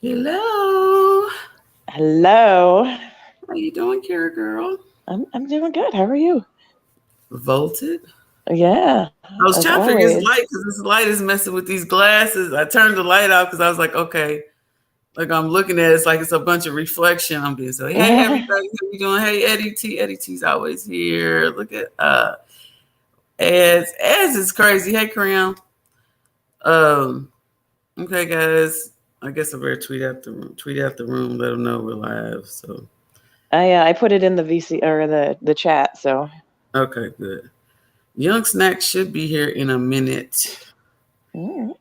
Hello. Hello. How you doing, Kara girl? I'm doing good. How are you? Volted. Yeah, I was as trying to figure this light always. because this light is messing with these glasses. I turned the light off because I was like, okay, like I'm looking at it, it's like it's a bunch of reflection. I'm being so, hey everybody, how you doing? Hey Eddie T. Eddie T's always here. Look at Az is crazy. Hey Kareem. Um, okay guys. I guess I better tweet out the room, let them know we're live. So I put it in the VC or the chat. So okay, good. Young Snack should be here in a minute. mm,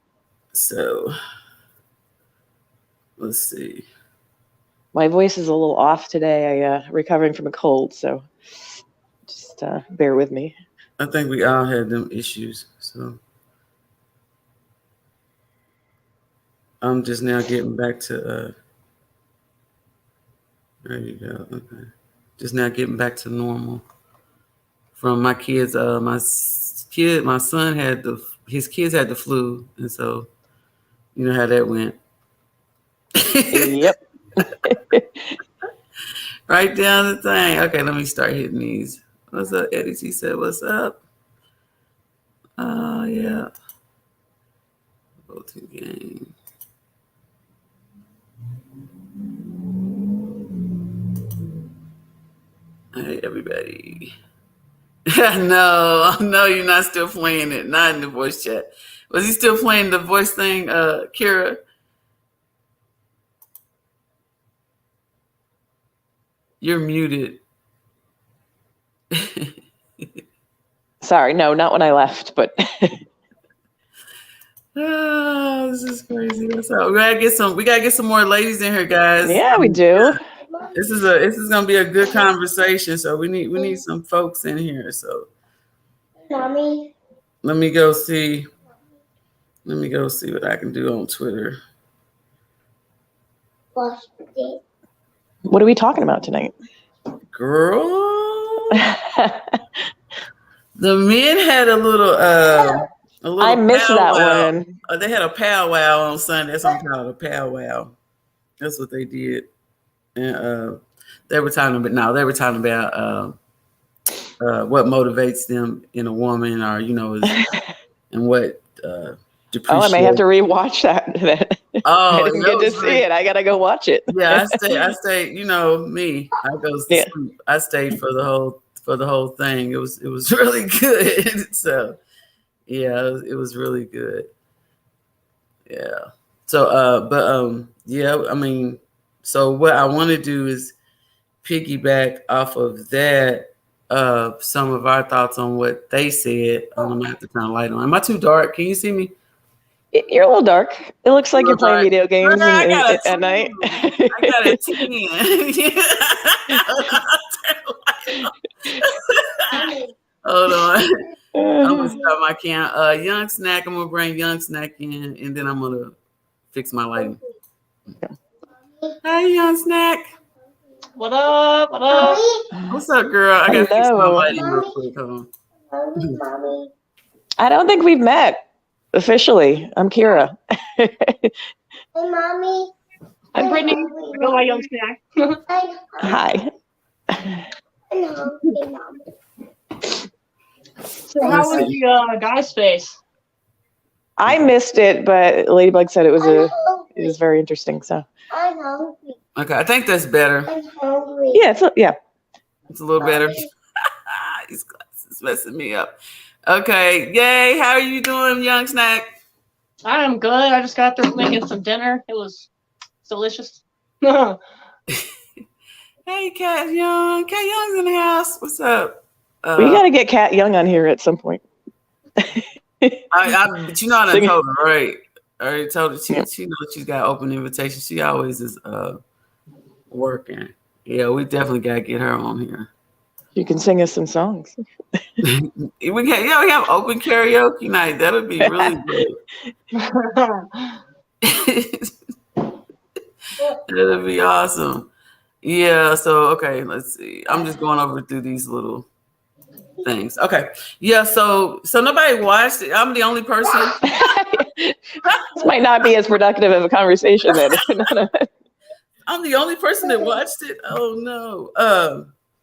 So let's see. my voice is a little off today. I recovering from a cold, so just bear with me. I think we all had them issues. So I'm just now getting back to there you go. Okay. Just now getting back to normal. From my kids, my son had his kids had the flu, and so you know how that went. Yep. Right down the thing. Okay, let me start hitting these. What's up, Eddie T said, what's up? Yeah. Go to game. Hey, everybody. No, you're not still playing it. Not in the voice chat. Was he still playing the voice thing, Kira? You're muted. Sorry, no, not when I left, but Oh, this is crazy. What's up? We gotta get some more ladies in here, guys. yeah, we do. This is gonna be a good conversation. So we need some folks in here. So Mommy. let me go see. Let me go see what I can do on Twitter. What are we talking about tonight? Girl. The men had a little I missed that powwow. one. They had a powwow on Sunday. That's what I'm calling a powwow. That's what they did. And they were talking about what motivates them in a woman, or and what Oh, I may have depreciates. to rewatch that. I didn't get to see it. I gotta go watch it. Yeah, I stayed. You know me. I go to Yeah. sleep. I stayed for the whole thing. It was really good. So yeah, it was really good. Yeah. So yeah. I mean, so what I want to do is piggyback off of that. Some of our thoughts on what they said. I'm gonna have to turn the light on. Am I too dark? Can you see me? You're a little dark. It looks like you're playing video games I got a at night. I got a 10. Hold on. I'm gonna start my cam. Young Snack. I'm gonna bring Young Snack in, and then I'm gonna fix my lighting. Okay. Hi, Young Snack. What up? What up? What's up, girl? I gotta fix my Hello. lighting real quick. Hold on. Mommy. I don't think we've met officially. I'm Kira. Hey, Mommy. I'm Brittany. I go by Young Snack. Hi. Hello. Hey, Mommy. So how was the guy space? I missed it, but Ladybug said it was very interesting. So I'm hungry. Okay, I think that's better. I'm hungry. yeah, It's a little better. These glasses messing me up. Okay, yay! How are you doing, Young Snack? I'm good. I just got through making some dinner. It was delicious. Hey, Hey, Cat Young. Cat Young's in the house. What's up? we got to get Kat Young on here at some point. But you know I told her, right? I already told her she knows she's got open invitation. She always is working. Yeah, we definitely gotta get her on here. You can sing us some songs. We have open karaoke night. That'll be really good. That'll be awesome. Yeah, so okay, let's see. I'm just going over through these little things. Okay. Yeah, so nobody watched it. I'm the only person. This might not be as productive of a conversation then. I'm the only person that watched it. Oh no.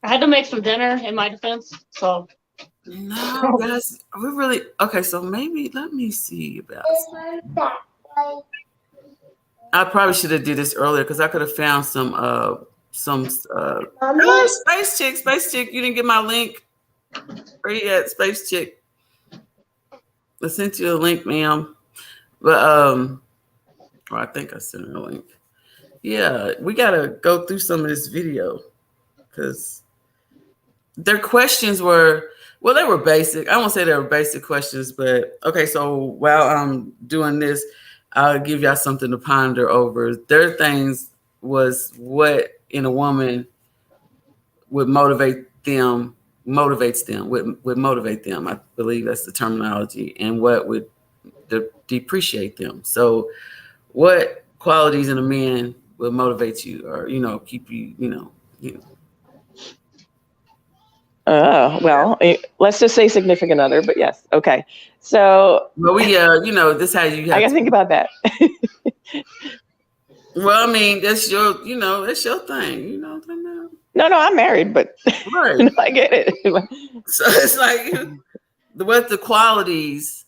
I had to make some dinner in my defense, so No, guys, we really okay. So maybe let me see about. This one's that way. I probably should have did this earlier because I could have found some. Mommy, Space Chick. You didn't get my link. Where you at, Space Chick? I sent you a link, ma'am. But I think I sent her a link. Yeah, we gotta go through some of this video because their questions were. Well, they were basic. I won't say they were basic questions, but okay. So while I'm doing this, I'll give y'all something to ponder over. Their things was what in a woman would motivate them, would motivate them. I believe that's the terminology, and what would depreciate them. So, what qualities in a man would motivate you, or keep you, Well, let's just say significant other, but yes. Okay. So. Well, this how you have I gotta think about that. Well, I mean, that's your thing. You know what I'm saying? No, I'm married, but Right. I get it. So it's like, what the qualities?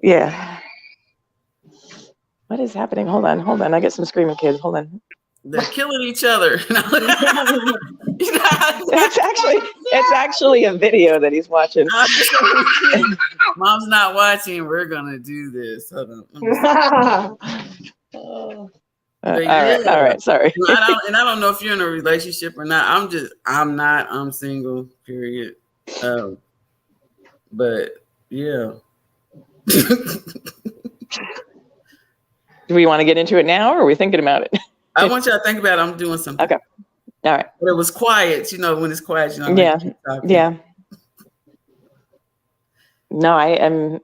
Yeah. What is happening? Hold on. I get some screaming kids. Hold on. They're killing each other. It's actually a video that he's watching. Mom's not watching. We're gonna do this. Hold on. All right. Sorry. I don't know if you're in a relationship or not. I'm single. Period. But yeah. Do we want to get into it now, or are we thinking about it? I want you to think about it. I'm doing something. Okay. All right. But it was quiet. When it's quiet, Yeah. Yeah. No, I am.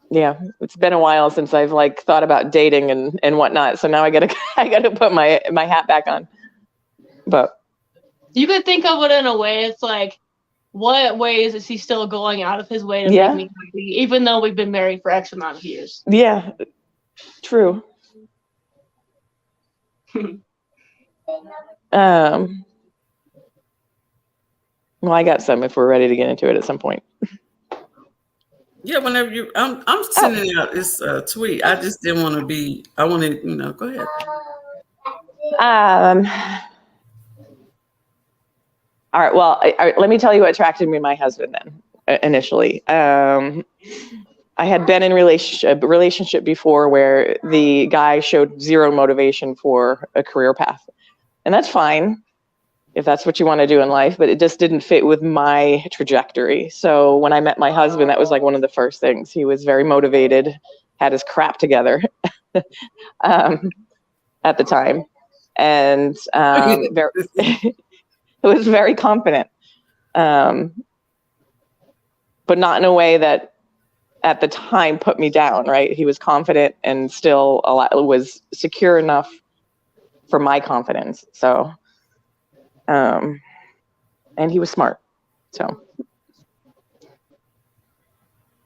Yeah, it's been a while since I've thought about dating and whatnot. So now I gotta put my hat back on. But you could think of it in a way. It's like, what ways is he still going out of his way to make me happy, even though we've been married for X amount of years? Yeah, true. Well, I got some if we're ready to get into it at some point. Yeah, whenever I'm sending out this tweet. I just didn't want to be. I wanted, go ahead. All right. Well, let me tell you what attracted me to my husband then. Initially, I had been in a relationship before where the guy showed zero motivation for a career path, and that's fine if that's what you want to do in life, but it just didn't fit with my trajectory. So when I met my husband, that was one of the first things. He was very motivated, had his crap together at the time, and was very confident, but not in a way that at the time put me down, right? He was confident and still was secure enough for my confidence. So, and he was smart. So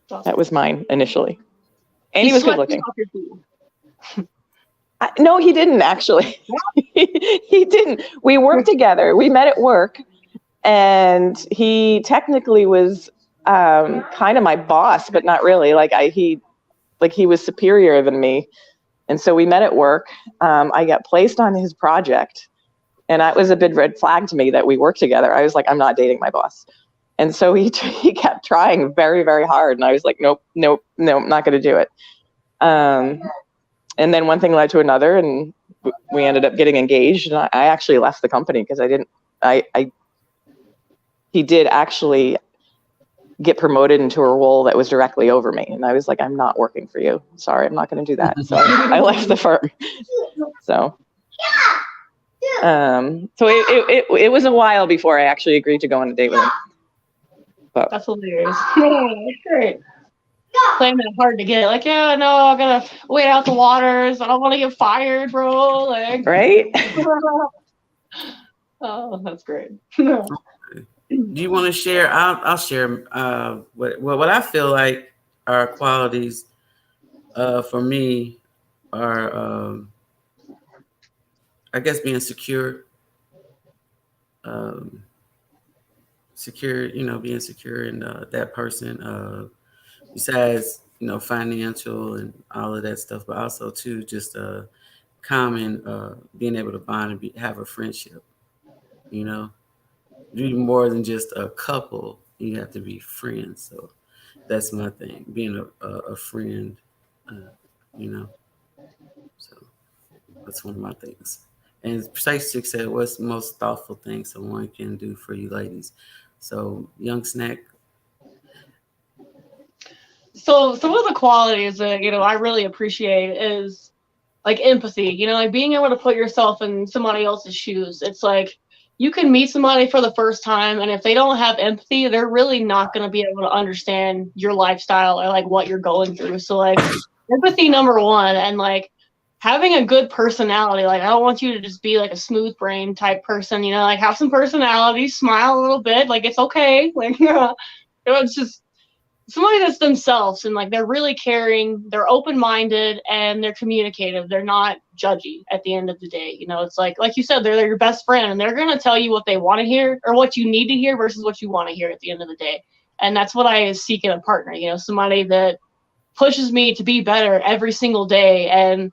that was mine initially. And he was good looking. No, he didn't actually. He didn't. We worked together. We met at work, and he technically was kind of my boss, but not really. He was superior than me, and so we met at work. I got placed on his project, and that was a big red flag to me that we worked together. I was like, I'm not dating my boss, and so he kept trying very, very hard, and I was like, nope, not going to do it. And then one thing led to another, and we ended up getting engaged. And I actually left the company because he did actually get promoted into a role that was directly over me. And I was like, I'm not working for you. Sorry, I'm not going to do that. So I left the firm. So, it was a while before I actually agreed to go on a date with him. But that's hilarious. That's great. Playing that hard to get. I gotta wait out the waters. I don't want to get fired, bro. Right? Oh, that's great. Do you want to share? I'll share what I feel like are qualities for me are I guess being secure, um, secure, being secure in that person. Besides, financial and all of that stuff, but also too just common, being able to bond and have a friendship. You know, be more than just a couple. You have to be friends. So that's my thing, being a friend. Uh, you know, so that's one of my things. And Precise Chick said, "What's the most thoughtful thing someone can do for you, ladies?" So, Young Snack. So some of the qualities that I really appreciate is like empathy. Like being able to put yourself in somebody else's shoes. It's like you can meet somebody for the first time, and if they don't have empathy, they're really not going to be able to understand your lifestyle or like what you're going through. So like empathy number one, and like having a good personality. Like I don't want you to just be like a smooth brain type person. Like have some personality, smile a little bit. Like it's okay. Like it's just somebody that's themselves, and like they're really caring, they're open-minded, and they're communicative. They're not judgy at the end of the day. It's like you said, they're your best friend, and they're going to tell you what they want to hear or what you need to hear versus what you want to hear at the end of the day. And that's what I seek in a partner, somebody that pushes me to be better every single day and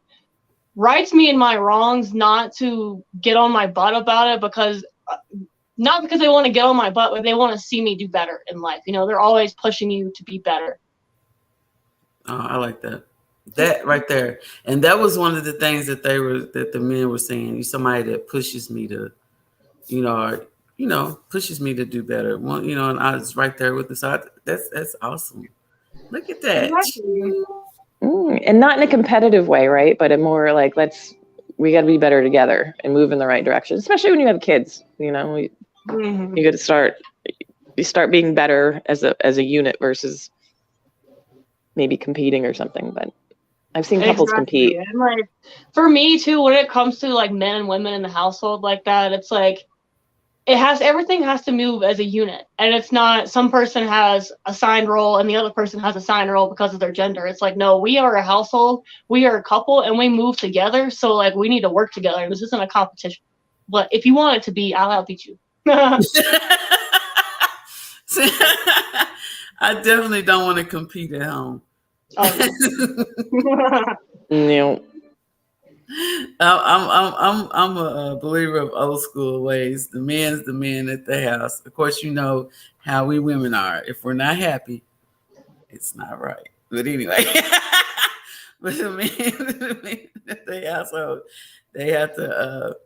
rights me in my wrongs, not to get on my butt about it, because not because they want to get on my butt, but they want to see me do better in life. They're always pushing you to be better. Oh, I like that. That right there. And that was one of the things that the men were saying. You're somebody that pushes me to, pushes me to do better. Well, and I was right there with this. So that's awesome. Look at that. Exactly. And not in a competitive way, right? But a more like, we got to be better together and move in the right direction, especially when you have kids. You got to start being better as a unit versus maybe competing or something. But I've seen couples compete. And like for me too, when it comes to like men and women in the household like that, it's like everything has to move as a unit, and it's not some person has a assigned role and the other person has a assigned role because of their gender. It's like, no, we are a household, we are a couple, and we move together. So like we need to work together. This isn't a competition. But if you want it to be, I'll outbeat you. I definitely don't want to compete at home. Oh. No. I'm a believer of old school ways. The man's the man at the house. Of course, you know how we women are. If we're not happy, it's not right. But anyway, but the man at the household, they have to,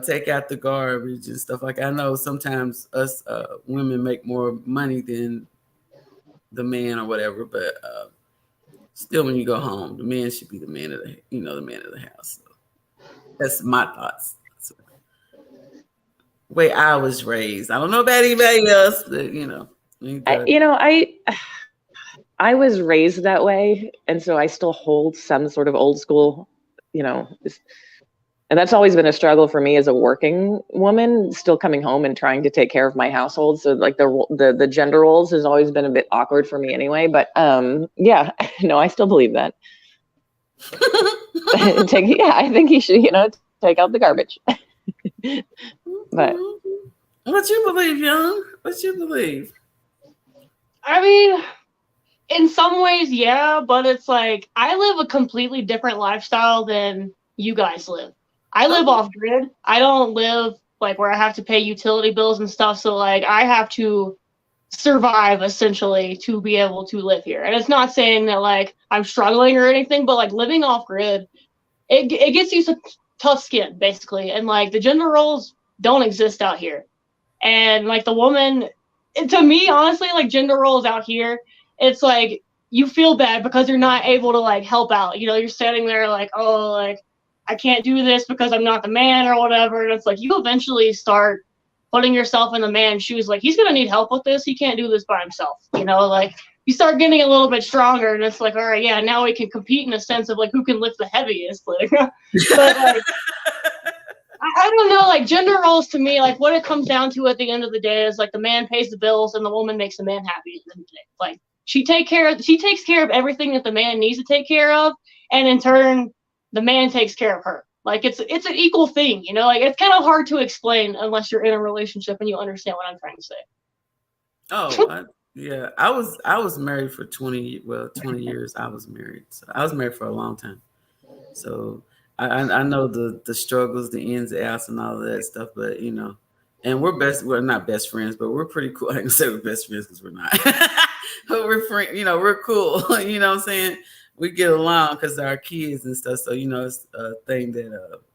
take out the garbage and stuff. Like I know sometimes us women make more money than the man or whatever, but still, when you go home, the man should be the man of the man of the house. So that's my thoughts. So, way I was raised. I don't know about anybody else, but I was raised that way, and so I still hold some sort of old school, and that's always been a struggle for me as a working woman, still coming home and trying to take care of my household. So like the gender roles has always been a bit awkward for me anyway. But yeah, no, I still believe that. I think he should, take out the garbage. But what you believe, Young? What you believe? I mean, in some ways, yeah, but it's like I live a completely different lifestyle than you guys live. I live off grid. I don't live like where I have to pay utility bills and stuff. So like I have to survive essentially to be able to live here. And it's not saying that like I'm struggling or anything, but like living off grid, it gets you some tough skin basically. And like the gender roles don't exist out here. And like the woman, to me, honestly, like gender roles out here, it's like you feel bad because you're not able to like help out. You're standing there like, oh, like I can't do this because I'm not the man or whatever. And it's like you eventually start putting yourself in the man's shoes. Like he's gonna need help with this. He can't do this by himself. Like you start getting a little bit stronger, and it's like, all right, yeah, now we can compete in a sense of like who can lift the heaviest. Like, but like, I don't know. Like gender roles to me, like what it comes down to at the end of the day is like the man pays the bills and the woman makes the man happy at the end of the day. Like she takes care of everything that the man needs to take care of, and in turn, the man takes care of her. Like it's an equal thing, you know. Like it's kind of hard to explain unless you're in a relationship and you understand what I'm trying to say. Oh, yeah. I was married for 20 years. I was married. So I was married for a long time. So I know the struggles, the ins and outs, and all of that stuff. But you know, and we're not best friends, but we're pretty cool. I can say we're best friends because we're not. But we're friends. You know, we're cool. You know what I'm saying? We get along because our kids and stuff. So you know, it's a thing that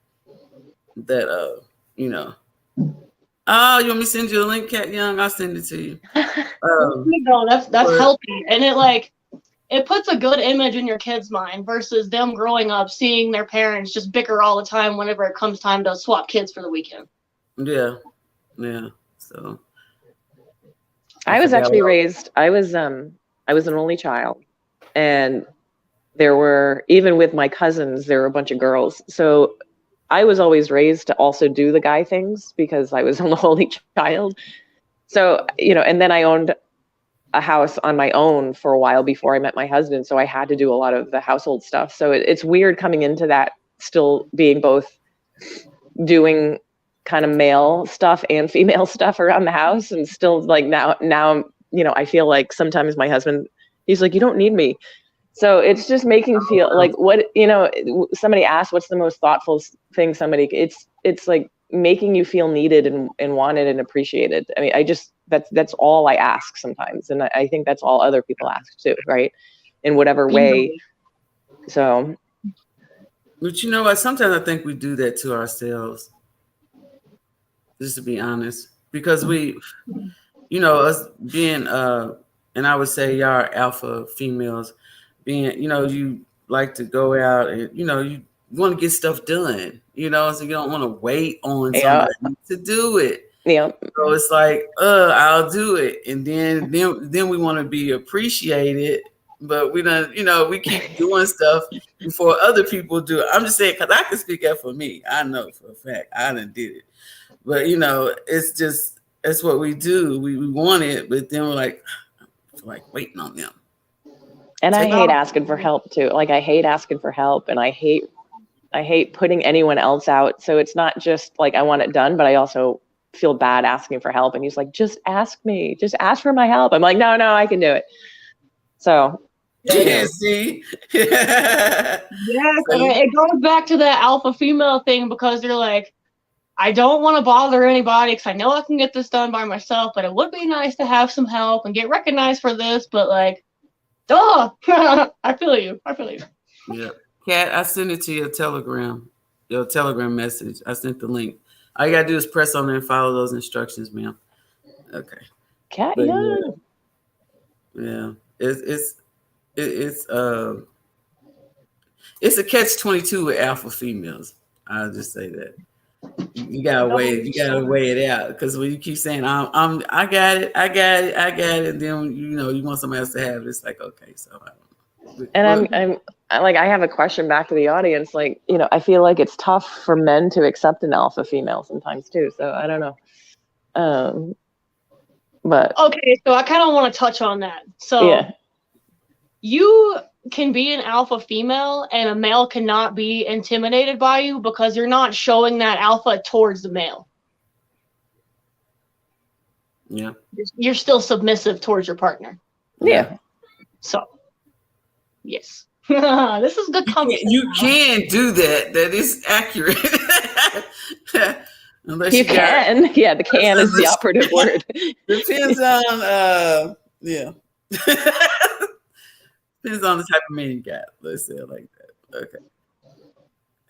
you know. Oh, you want me to send you a link, Cat Young? I'll send it to you. No, that's healthy, and it puts a good image in your kid's mind versus them growing up seeing their parents just bicker all the time whenever it comes time to swap kids for the weekend. Yeah. So I was actually raised. I was an only child, and there were, even with my cousins, there were a bunch of girls. So I was always raised to also do the guy things because I was an only child. So, you know, and then I owned a house on my own for a while before I met my husband. So I had to do a lot of the household stuff. So it's weird coming into that, still being both doing kind of male stuff and female stuff around the house. And still like now, you know, I feel like sometimes my husband, he's like, you don't need me. So it's just making feel like what, you know, somebody asked, what's the most thoughtful thing it's like making you feel needed and wanted and appreciated. I mean, that's all I ask sometimes. And I think that's all other people ask too, right? In whatever way. So. But you know what? Sometimes I think we do that to ourselves. Just to be honest, because we, you know, us being, and I would say y'all are alpha females, being, you know, you like to go out and, you know, you want to get stuff done, you know, so you don't want to wait on somebody to do it. Yeah. So it's like, I'll do it. And then we want to be appreciated, but we don't, you know, we keep doing stuff before other people do it. I'm just saying, because I can speak up for me. I know for a fact I done did it. But, you know, it's what we do. We want it, but then we're like waiting on them. And I hate asking for help too. Like I hate asking for help, and I hate putting anyone else out. So it's not just like I want it done, but I also feel bad asking for help. And he's like, just ask me, just ask for my help. I'm like, no, I can do it. So yeah, see, yeah, it goes back to that alpha female thing because you're like, I don't want to bother anybody because I know I can get this done by myself, but it would be nice to have some help and get recognized for this. But like, duh, I feel you. Yeah, Kat, I sent it to your Telegram message. I sent the link. All you gotta do is press on there and follow those instructions, ma'am. Okay. Kat, yeah. It's a catch-22 with alpha females. I'll just say that. You gotta weigh it out, because when you keep saying I got it, and then you know you want somebody else to have it, it's like, okay, so I don't know. And I'm like, I have a question back to the audience. Like, you know, I feel like it's tough for men to accept an alpha female sometimes too. So I don't know. But okay, so I kind of want to touch on that. So yeah. You can be an alpha female and a male cannot be intimidated by you because you're not showing that alpha towards the male. Yeah. You're still submissive towards your partner. Yeah. So, yes. This is good conversation. You can do that. That is accurate. Unless you can. Yeah, the can is the operative word. Depends on, yeah. Depends on the type of man you got. Let's say it like that. Okay.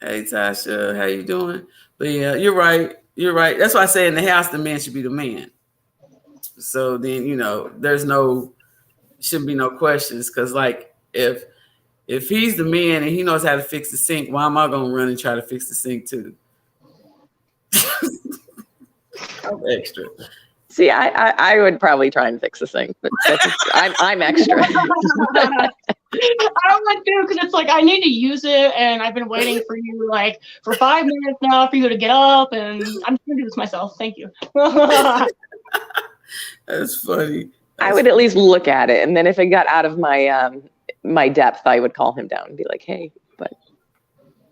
Hey, Tasha, how you doing? But yeah, you're right. That's why I say in the house, the man should be the man. So then, you know, shouldn't be no questions. Because like, if he's the man and he knows how to fix the sink, why am I going to run and try to fix the sink too? I'm extra. See, I would probably try and fix the sink, but I'm extra. I don't like to, because it's like I need to use it, and I've been waiting for you like for 5 minutes now for you to get up, and I'm just gonna do this myself. Thank you. That's funny. I would at least look at it, and then if it got out of my my depth, I would call him down and be like, "Hey," but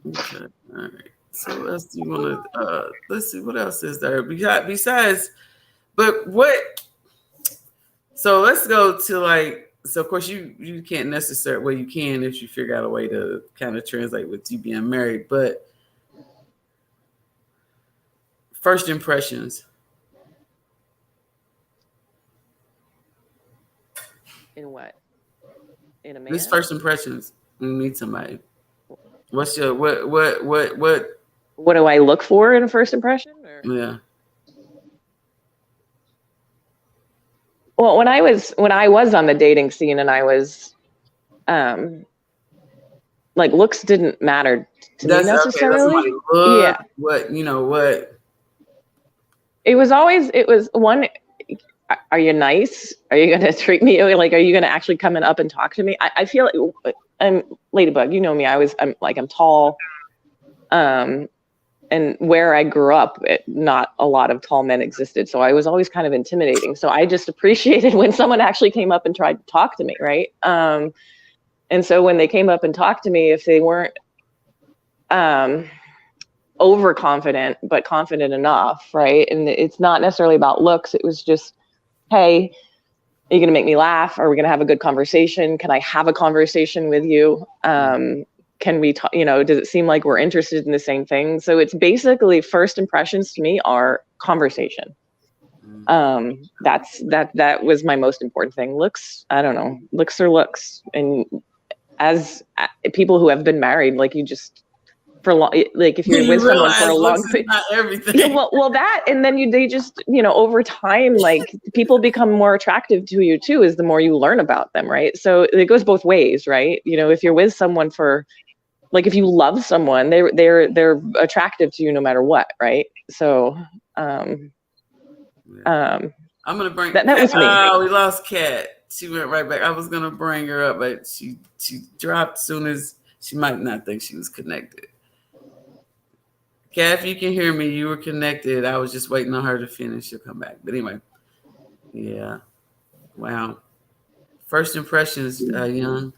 Okay. All right. So what else do you want to? Let's see. What else is there besides? But what? So let's go to like. So of course you can't necessarily. Well, you can if you figure out a way to kind of translate with you being married. But first impressions. in what? In a man? These first impressions when you meet somebody. What's your what? What do I look for in a first impression? Or? Yeah. Well, when I was on the dating scene, and I was, like, looks didn't matter to me necessarily. Okay, look, yeah. What what? It was one. Are you nice? Are you gonna treat me like? Are you gonna actually come up and talk to me? I feel like I'm Ladybug. You know me. I'm tall. And where I grew up, not a lot of tall men existed. So I was always kind of intimidating. So I just appreciated when someone actually came up and tried to talk to me, right? And so when they came up and talked to me, if they weren't overconfident, but confident enough, right? And it's not necessarily about looks. It was just, hey, are you going to make me laugh? Are we going to have a good conversation? Can I have a conversation with you? Can we talk, does it seem like we're interested in the same thing? So it's basically first impressions to me are conversation. That was my most important thing. Looks, I don't know, looks are looks. And as people who have been married, like you just, for long, like if you're with someone for a long time, not everything. Yeah, well, that, and then they just, over time, like people become more attractive to you too, as the more you learn about them, right? So it goes both ways, right? If you're with someone for, like, if you love someone, they're attractive to you no matter what, right? So, I'm gonna bring that was me. Oh, we lost Kat. She went right back. I was gonna bring her up, but she dropped as soon as she might not think she was connected. Kat, if you can hear me, you were connected. I was just waiting on her to finish. She'll come back. But anyway, yeah. Wow. First impressions, young.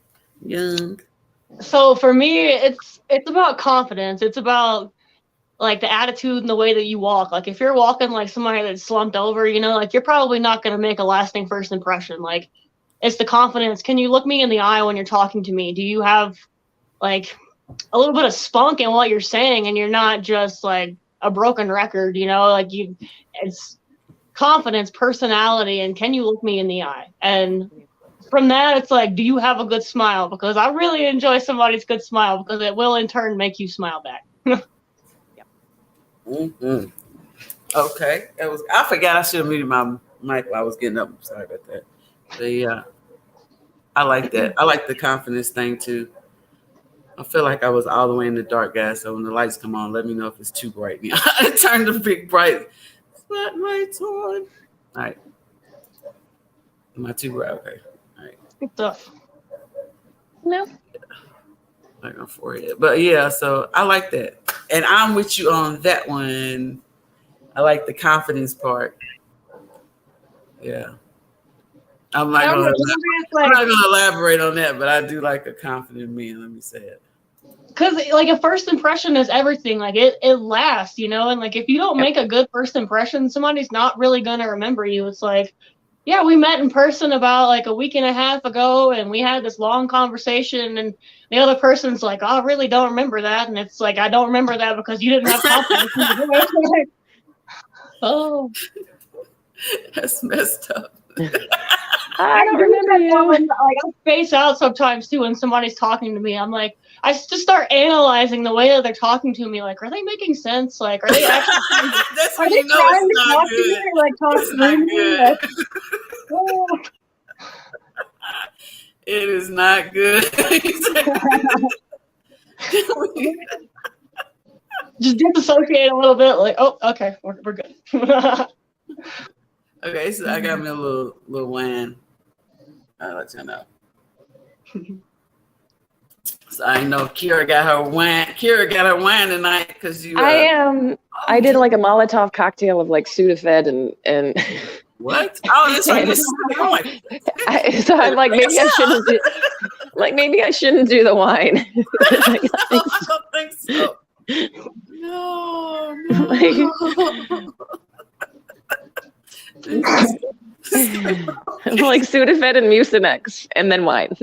So for me, it's about confidence. It's about like the attitude and the way that you walk. Like if you're walking like somebody that's slumped over, like you're probably not going to make a lasting first impression. Like it's the confidence. Can you look me in the eye when you're talking to me? Do you have like a little bit of spunk in what you're saying, and you're not just like a broken record, like it's confidence, personality, and can you look me in the eye? And from that, it's like, do you have a good smile? Because I really enjoy somebody's good smile, because it will in turn make you smile back. Mm-hmm. Okay. I forgot I should have muted my mic while I was getting up. I'm sorry about that. But yeah, I like that. I like the confidence thing too. I feel like I was all the way in the dark, guys. So when the lights come on, let me know if it's too bright. I turned the big bright spotlights on. All right. Am I too bright? Okay. All right. Good stuff. No. Like on forehead. But yeah, so I like that. And I'm with you on that one. I like the confidence part. Yeah. I'm not going to elaborate on that, but I do like a confident man. Let me say it. Because like a first impression is everything. Like it lasts, and like if you don't make a good first impression, somebody's not really going to remember you. It's like, yeah, we met in person about like a week and a half ago, and we had this long conversation, and the other person's like, oh, I really don't remember that. And it's like, I don't remember that because you didn't have confidence. Oh, that's messed up. I don't remember you. Like I space out sometimes too when somebody's talking to me. I'm like, I just start analyzing the way that they're talking to me. Like, are they making sense? Like, are they actually? That's are they trying to talk to me or like talk through me? Like, oh. It is not good. Just disassociate a little bit. Like, oh, okay, we're good. Okay, so I got me a little wine. I'll let you know. So I know Kira got her wine. Kira got her wine tonight because you. I did like a Molotov cocktail of like Sudafed and What? Oh, it's like this. I'm like, So I'm like, maybe I shouldn't do. Like maybe I shouldn't do the wine. I don't think so. No, I'm like Sudafed and Mucinex, and then wine.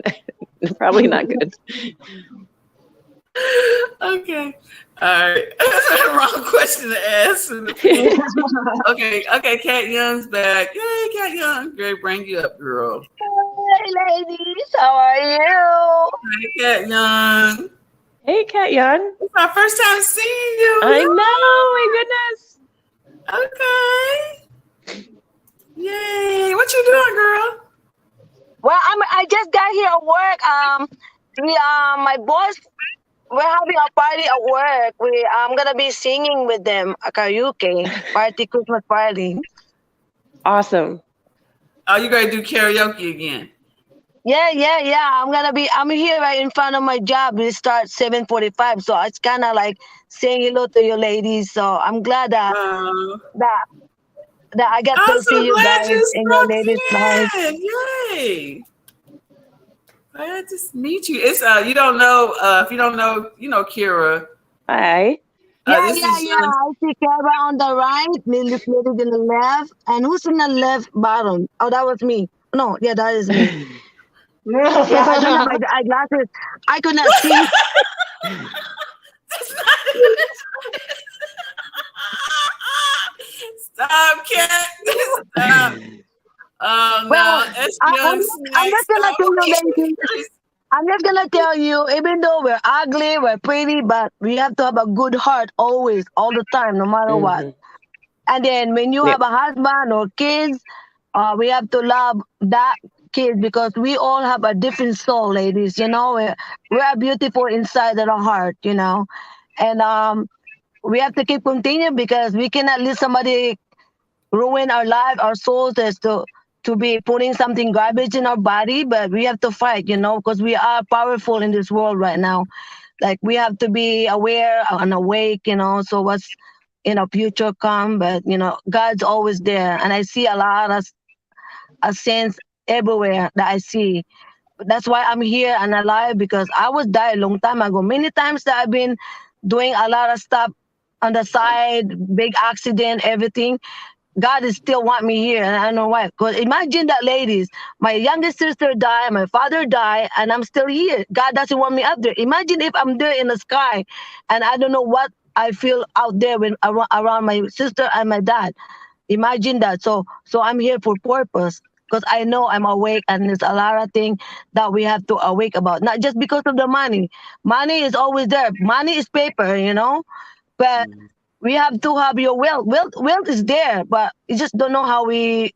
Probably not good. Okay. All right. That's the wrong question to ask. Okay. Cat Young's back. Yay, Cat Young. Great, bring you up, girl. Hey, ladies, how are you? Hey, Cat Young. Hey, Cat Young. It's my first time seeing you. I know. My goodness. Okay. Yay. What you doing, girl? Well, I just got here at work. My boss, we're having a party at work. I'm gonna be singing with them a karaoke party, Christmas party. Awesome. Oh, you gotta do karaoke again. Yeah. I'm here right in front of my job. We start 7:45, so it's kind of like saying hello to you ladies. So I'm glad that I get I'm to so see you glad guys you in your stopped ladies' lives. in. Yay. Glad to meet you. It's you don't know if you don't know, you know Kira. Hi. Yeah. This is I see Kara on the right, Lily Lily in the left, and who's in the left bottom? Oh, that was me. No, yeah, that is me. Yes, I don't have my eyeglasses. I could not see. Stop, Cat. Stop. Oh Well, no, it's I'm just gonna tell you, ladies. I'm just gonna tell you, even though we're ugly, we're pretty, but we have to have a good heart always, all the time, no matter what. And then when you have a husband or kids, we have to love that kid because we all have a different soul, ladies. You know, we're beautiful inside of our heart. You know, and we have to keep continuing because we cannot let somebody ruin our life, our souls, as to be putting something garbage in our body. But we have to fight, you know, because we are powerful in this world right now. Like we have to be aware and awake, you know. So what's in our future come, but you know, God's always there, and I see a lot of saints everywhere that I see. That's why I'm here and alive because I was died a long time ago. Many times that I've been doing a lot of stuff on the side, big accident, everything. God is still want me here, and I don't know why. Because imagine that, ladies. My youngest sister died, my father died, and I'm still here. God doesn't want me up there. Imagine if I'm there in the sky, and I don't know what I feel out there when around my sister and my dad. Imagine that. So I'm here for purpose because I know I'm awake, and there's a lot of things that we have to awake about. Not just because of the money. Money is always there. Money is paper, you know, but we have to have your wealth. Wealth is there, but you just don't know how we.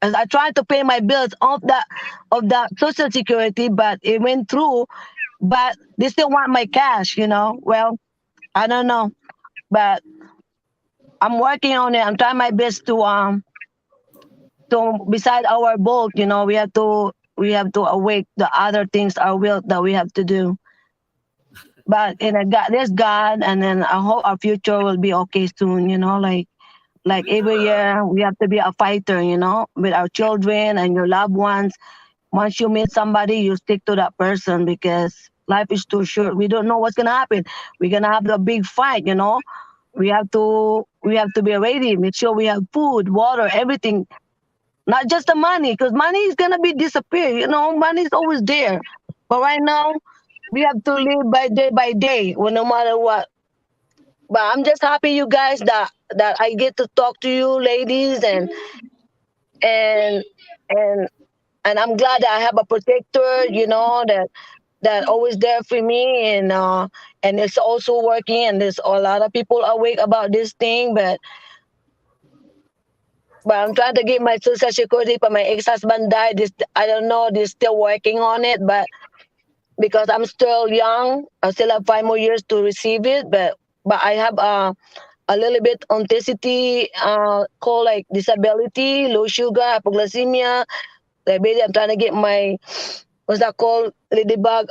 As I tried to pay my bills of that Social Security, but it went through. But they still want my cash, you know. Well, I don't know, but I'm working on it. I'm trying my best to beside our boat, you know, we have to awake the other things, our will that we have to do. But God, there's God, and then I hope our future will be okay soon. You know, like every year we have to be a fighter. You know, with our children and your loved ones. Once you meet somebody, you stick to that person because life is too short. We don't know what's gonna happen. We're gonna have the big fight. You know, we have to be ready. Make sure we have food, water, everything. Not just the money, because money is gonna be disappear. You know, money is always there, but right now we have to live by day, well, no matter what. But I'm just happy, you guys, that I get to talk to you, ladies, and and I'm glad that I have a protector, you know, that always there for me, and it's also working. And there's a lot of people awake about this thing, but I'm trying to get my Social Security. But my ex-husband died. I don't know. They're still working on it, but because I'm still young, I still have 5 more years to receive it. But I have a little bit authenticity, called like disability, low sugar, hypoglycemia, diabetes. I'm trying to get my, what's that called, ladybug,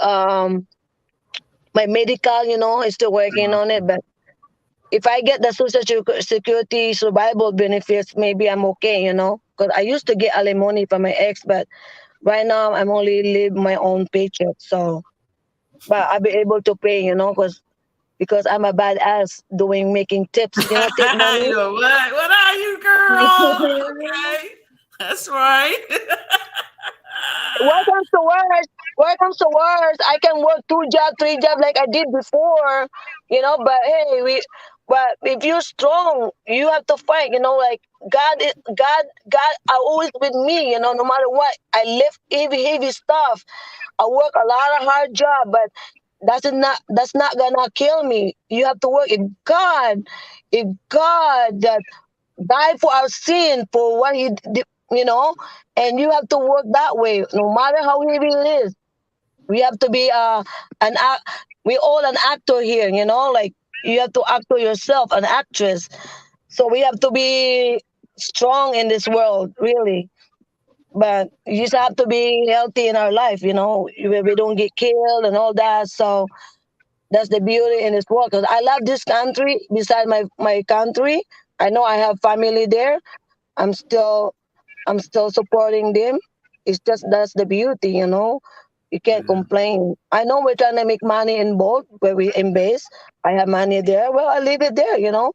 my medical. You know, I'm still working on it, but if I get the Social Security survival benefits, maybe I'm okay, you know. Because I used to get alimony from my ex, but right now I'm only live my own paycheck. So, but I'll be able to pay, you know, because I'm a badass doing making tips, you know, tip money. You know what? What are you, girl? Okay, that's right. What comes to worst? What comes to worst? I can work 2 jobs, 3 jobs like I did before, you know. But hey, but if you're strong, you have to fight. You know, like God are always with me. You know, no matter what, I lift heavy stuff. I work a lot of hard job, but that's not gonna kill me. You have to work. If God that died for our sin for what He did, you know, and you have to work that way, no matter how heavy it is. We have to be we all an actor here, you know, like you have to act for yourself, an actress. So we have to be strong in this world, really. But you just have to be healthy in our life, you know, where we don't get killed and all that. So that's the beauty in this world. Because I love this country. Beside my country, I know I have family there. I'm still supporting them. It's just that's the beauty, you know. You can't complain. I know we're trying to make money in both where we in base. I have money there. Well, I leave it there, you know.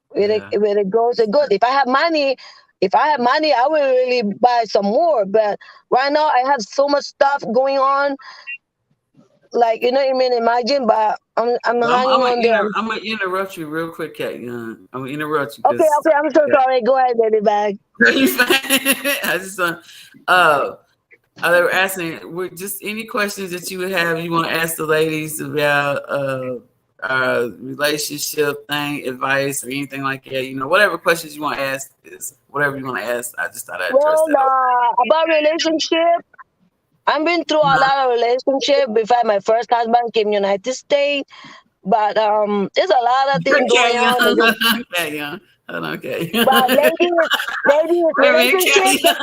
Where it goes, it goes. If I have money, I will really buy some more. But right now, I have so much stuff going on. Like you know, you mean imagine, but I'm hanging on there. I'm gonna interrupt you real quick, Kat Young. I'm gonna interrupt you. Okay. I'm so sorry. Go ahead, baby bag. I just they were asking, just any questions that you would have, you want to ask the ladies about relationship thing, advice, or anything like that. You know, whatever questions you want to ask is whatever you want to ask. I just thought I'd address that. About relationship, I've been through a lot of relationship. Before my first husband came United States, but there's a lot of things going on. Okay, yeah. Hold on, okay. But ladies, relationship.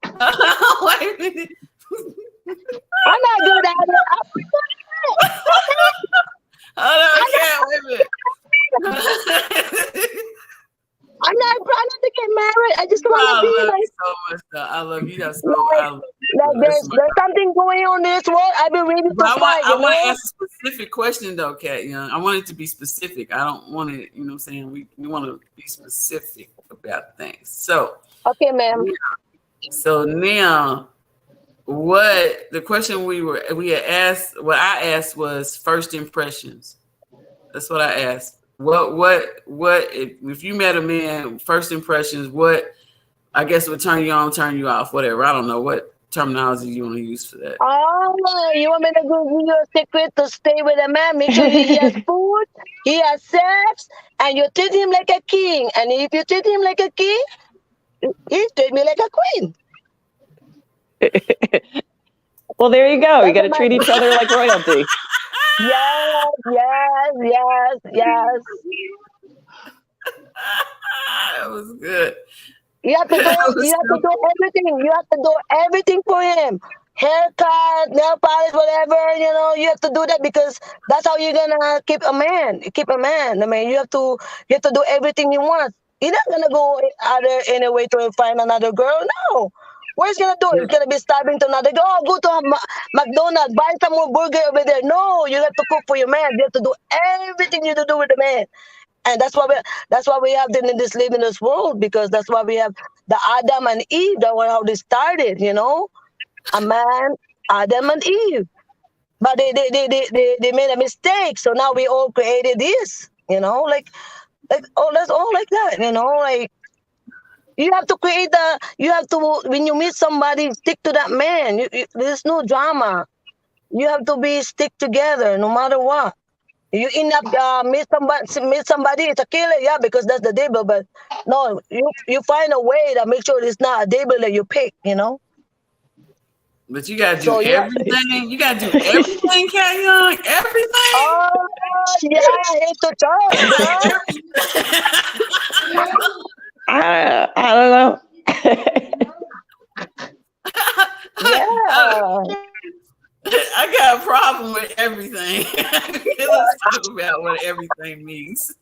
Wait a minute. I'm not good at it. Hold on, Kat, wait a minute. I'm not trying to get married. I just want to be like. So much, though. I love you. That's so. There's something going on in this world. I've been ready to fight. I want to ask a specific question, though, Kat. You know, I want it to be specific. I don't want it. You know what I'm saying? We want to be specific about things. So. Okay, ma'am. So now, what the question we had asked? What I asked was first impressions. That's what I asked. What if you met a man, first impressions, what I guess would turn you on, turn you off, whatever. I don't know what terminology you want to use for that. Oh, you want me to give you a secret to stay with a man? Make sure he has food, he has sex, and you treat him like a king. And if you treat him like a king, he treat me like a queen. Well, there you go. You got to treat each other like royalty. Yes. That was good. You have to do everything. You have to do everything for him. Haircut, nail polish, whatever, you know, you have to do that because that's how you're gonna keep a man. I mean, you have to do everything you want. You're not gonna go anyway to find another girl. No. What is he gonna do? He's gonna be starving to another girl. Go to McDonald's, buy some more burger over there. No, you have to cook for your man. You have to do everything you have to do with the man. And that's why we have them in this world, because that's why we have the Adam and Eve. That's how they started, you know, a man, Adam and Eve. But they made a mistake, so now we all created this, you know, like that's all like that, you know, like you have to when you meet somebody, stick to that man. There's no drama. You have to stick together no matter what. You end up meet somebody, it's a killer, yeah, because that's the devil. But no, you find a way to make sure it's not a devil that you pick, you know. But you gotta do everything. You gotta do everything, Kat Young. Everything. Oh yeah, I hate to talk, I don't know. Yeah. I got got a problem with everything. Let's talk about what everything means.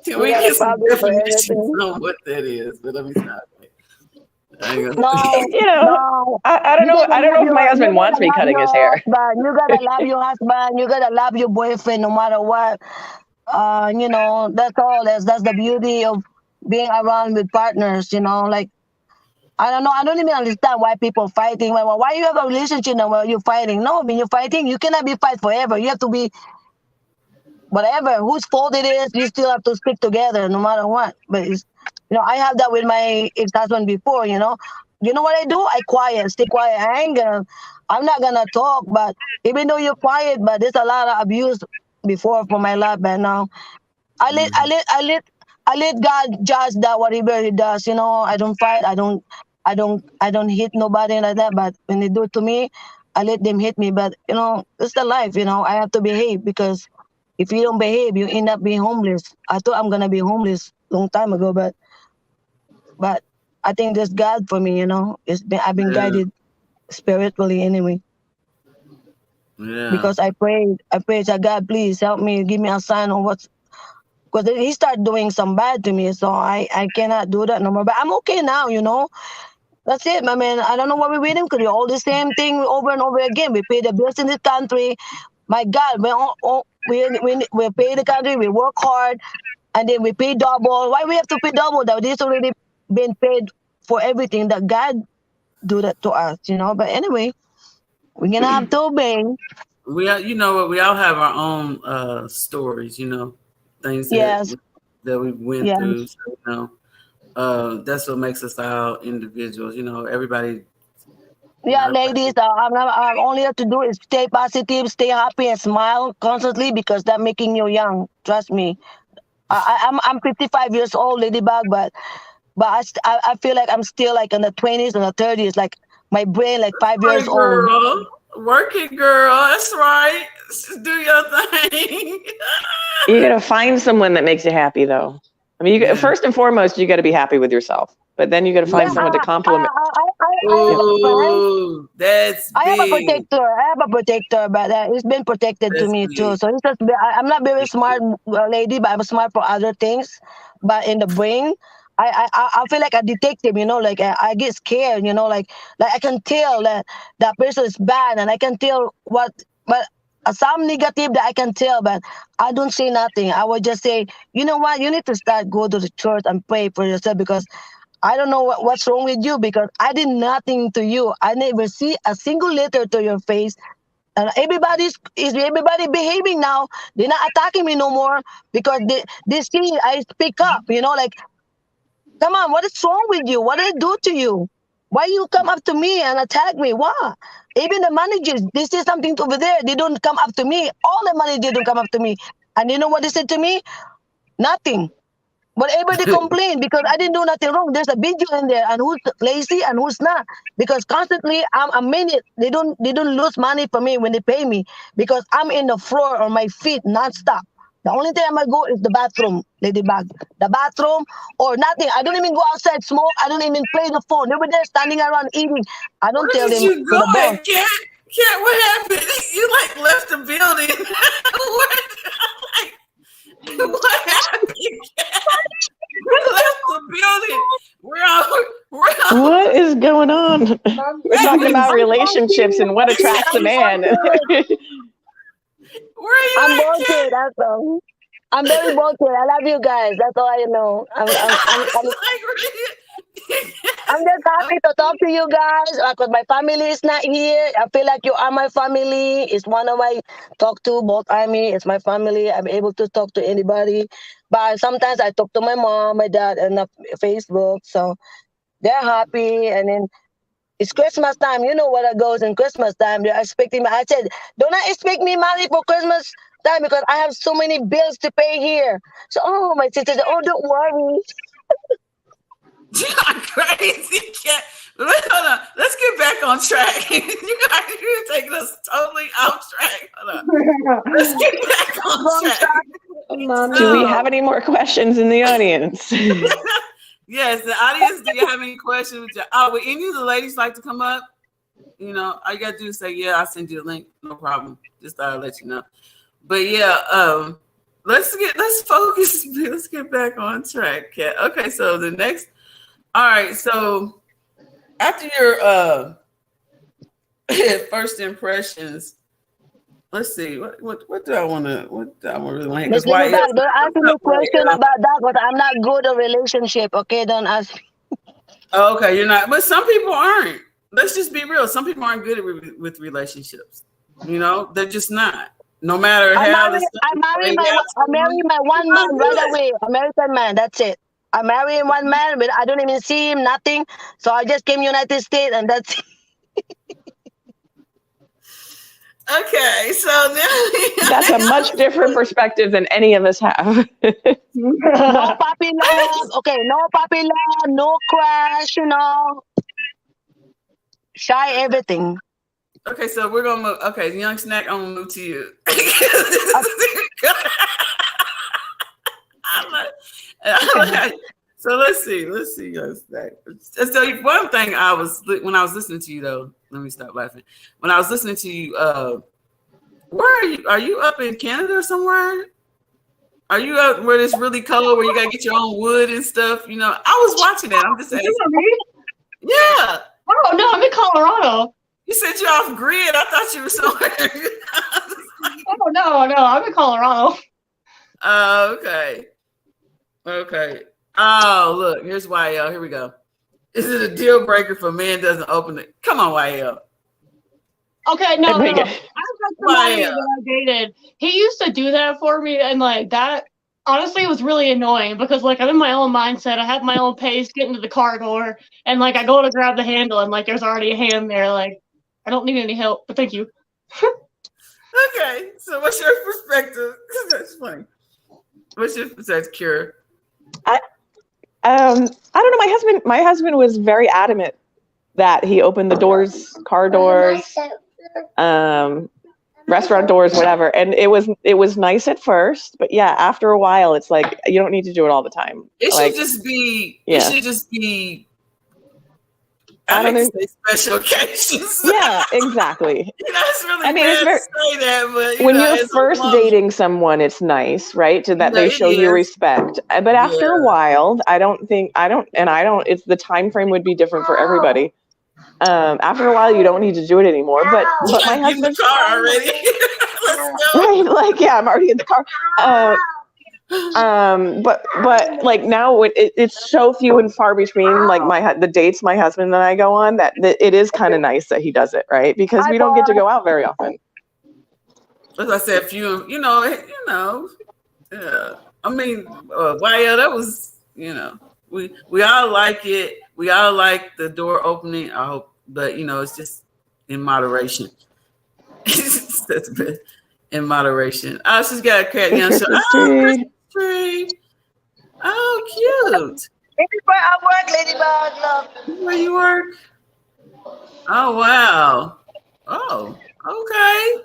Can we get some definitions on what that is? But let me stop. No, You know, no. I don't know. I don't know if my husband wants me cutting his hair. But you gotta love your husband. You gotta love your boyfriend, no matter what. You know, that's all. That's the beauty of being around with partners. You know, like I don't know. I don't even understand why people fighting. Why you have a relationship now where you're fighting? No, when you're fighting, you cannot be fight forever. You have to be whatever whose fault it is. You still have to stick together no matter what. But it's, you know, I have that with my ex-husband before. You know what I do? I quiet, stay quiet. I'm not gonna talk. But even though you're quiet, but there's a lot of abuse before for my life. But now I let God judge that whatever He does. You know, I don't fight. I don't hit nobody like that. But when they do it to me, I let them hit me. But you know, it's the life. You know, I have to behave because if you don't behave, you end up being homeless. I thought I'm gonna be homeless long time ago, but I think there's God for me. You know, I've been guided spiritually anyway. Yeah. Because I prayed to God, please help me, give me a sign on what's. Because he started doing some bad to me, so I cannot do that no more. But I'm okay now, you know. That's it, my man. I don't know what we're waiting because we all the same thing over and over again. We pay the bills in this country. My God, we pay the country. We work hard, and then we pay double. Why we have to pay double? That this already been paid for everything that God do that to us, you know. But anyway, we're gonna have to obey. You know what? We all have our own stories. You know, things Yes. that we went through. So, you know, that's what makes us all individuals. You know, everybody. Yeah, ladies, I'm only have to do is stay positive, stay happy, and smile constantly because that making you young. Trust me. I'm 55 years old, Ladybug, but I feel like I'm still like in the 20s and the 30s, like my brain like 5 years old. Work it, girl. That's right. Do your thing. You gotta find someone that makes you happy, though. I mean, first and foremost, you got to be happy with yourself, but then you got to find someone to compliment. Ooh, that's big. I have a protector, but it's been protected to me too. So it's just, I'm not very smart lady, but I'm smart for other things. But in the brain, I feel like a detective, you know, like I get scared, you know, like I can tell that person is bad, and I can tell but some negative that I can tell, but I don't say nothing. I would just say, you know what, you need to go to the church and pray for yourself because I don't know what's wrong with you because I did nothing to you. I never see a single letter to your face. And everybody behaving now. They're not attacking me no more because they see I speak up, you know, like, come on, what is wrong with you? What did I do to you? Why you come up to me and attack me? Why? Even the managers, they say something over there. They don't come up to me. All the managers don't come up to me. And you know what they said to me? Nothing. But everybody complain because I didn't do nothing wrong. There's a video in there, and who's lazy and who's not. Because constantly, I'm a minute. They don't lose money for me when they pay me because I'm in the floor on my feet nonstop. The only time I go is the bathroom, Ladybug. The bathroom or nothing. I don't even go outside smoke. I don't even play the phone. They're there standing around eating. I don't tell them to the boss. Cat, what happened? You like left the building. What happened? You left the building. What is going on? We're talking about relationships and what attracts a man. Where are you? I'm bolted. That's all. I'm very bolted. I love you guys. That's all I know. I'm just happy to talk to you guys because my family is not here. I feel like you are my family. It's one of my talk to, both army. It's my family. I'm able to talk to anybody. But sometimes I talk to my mom, my dad, and Facebook. So they're happy. And then it's Christmas time. You know what it goes in Christmas time. They're expecting me. I said, don't expect me money for Christmas time because I have so many bills to pay here. So, my sister said, don't worry. You're crazy, cat. Hold on. Let's get back on track. You're taking us totally off track. Hold on. Let's get back on track. Do we have any more questions in the audience? Yes, the audience. Do you have any questions? Would any of the ladies like to come up? You know, all you gotta do is say, yeah, I'll send you a link. No problem. Just thought I'd let you know. But yeah, let's focus. Let's get back on track, Kat. Okay, so the next, all right, so after your first impressions, let's see, what do I really want to Don't ask me a question about that, but I'm not good at relationship, okay? Don't ask me. Okay, you're not, but some people aren't. Let's just be real. Some people aren't good with relationships. You know, they're just not. No matter how. I marry my one man right away. American man. That's it. I marry one man, but I don't even see him. Nothing. So I just came United States, and that's it. Okay, so now That's a much different perspective than any of us have. No puppy love. Okay, no puppy love. No crash. You know, shy everything. okay, so we're gonna move. Okay, Young Snack, I'm gonna move to you. So let's see, Young Snack. So one thing when I was listening to you though, let me stop laughing. When I was listening to you, where are you? Are you up in Canada or somewhere? Are you up where it's really cold, where you gotta get your own wood and stuff? You know, I was watching that. I'm just saying. Yeah. Oh no, I'm in Colorado. You said you're off grid. I thought you were somewhere. Oh no, I'm in Colorado. Okay. Okay. Oh, look, here's YL. Here we go. Is it a deal breaker if a man doesn't open it? Come on, YL. Okay, no. I was somebody that I dated. He used to do that for me, and like that. Honestly, it was really annoying because like I'm in my own mindset. I have my own pace, get into the car door, and like I go to grab the handle, and like there's already a hand there. Like I don't need any help, but thank you. Okay, so what's your perspective? That's funny. What's your perspective, Kira? I don't know. My husband was very adamant that he opened the doors, car doors, restaurant doors, whatever. And it was nice at first, but yeah, after a while, it's like you don't need to do it all the time. It like, should just be. Yeah. It should just be. I don't know. Special occasions. Yeah, exactly. You know, it's really bad it's to say that, but when you're first dating someone, it's nice, right? That they show you respect. But after a while, it's the time frame would be different for everybody. After a while, you don't need to do it anymore. But my husband's in the car already. Let's go. Right, like yeah, I'm already in the car. But like now it's so few and far between like the dates my husband and I go on that it is kind of nice that he does it, right? Because we don't get to go out very often. As I said, few, you know, yeah. I mean, YL, that was, you know, we all like it. We all like the door opening. I hope, but you know, it's just in moderation. That's bad. In moderation. Oh, she's got a cat young show. Oh, Christmas. Oh, cute. Where I work, Ladybug. Love. Where you work? Oh, wow. Oh, okay.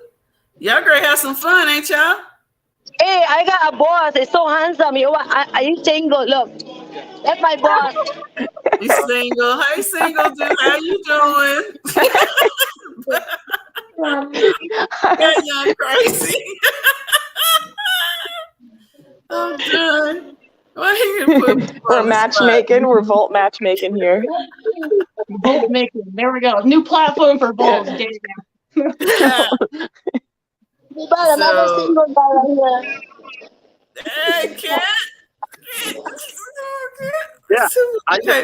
Y'all great have some fun, ain't y'all? Hey, I got a boss. He's so handsome. Are you single? Look, that's my boss. You single? Hey, single dude, how you doing? That young crazy. I'm done. We're matchmaking. We're Volt matchmaking here. Volt making. There we go. New platform for Volt. Yeah. Another single guy right here. Hey, cat. Yeah. Okay.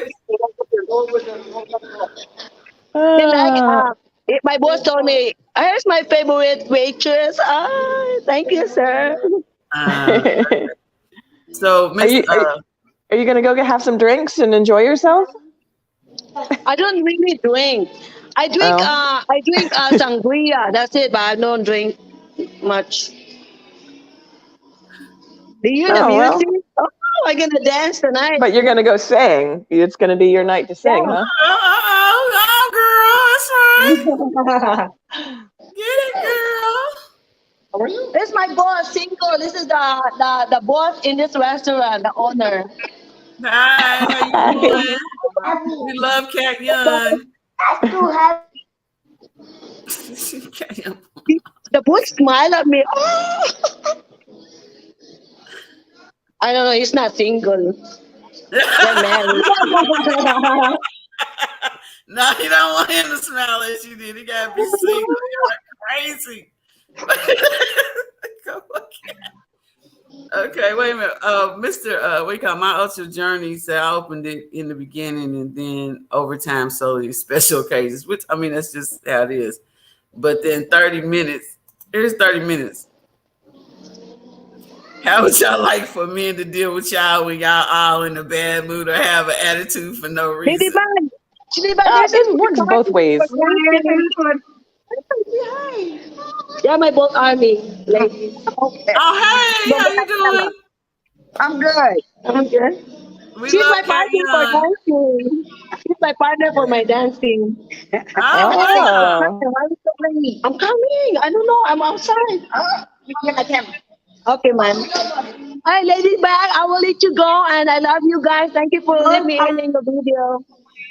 My boss told me, here's my favorite waitress. Oh, thank you, sir. So, are you gonna go have some drinks and enjoy yourself? I don't really drink. I drink sangria. That's it, but I don't drink much. Do you the music? Oh, I'm gonna dance tonight. But you're gonna go sing. It's gonna be your night to sing, huh? Oh, girl, that's right. Get it, girl. This is my boss, single. This is the boss in this restaurant, the owner. Hi, how you doing? We love Cat Young. The boy smiled at me. Oh! I don't know. He's not single. They're married. No, you don't want him to smile at you. Then he gotta be single. You're crazy. Okay, wait a minute. Mr. We got My Ultra Journey said I opened it in the beginning and then over time solely special occasions, which I mean that's just how it is. But then 30 minutes. Here's 30 minutes. How would y'all like for men to deal with y'all when y'all all in a bad mood or have an attitude for no reason? It works both ways. Yeah, my both army ladies. Okay. Oh, hey, how you doing? I'm good. I'm good. She's my partner for dancing. She's my partner for my dancing. Oh. I'm coming. I don't know. I'm outside. Okay, man. Hi, ladies, back. I will let you go, and I love you guys. Thank you for letting me in the video.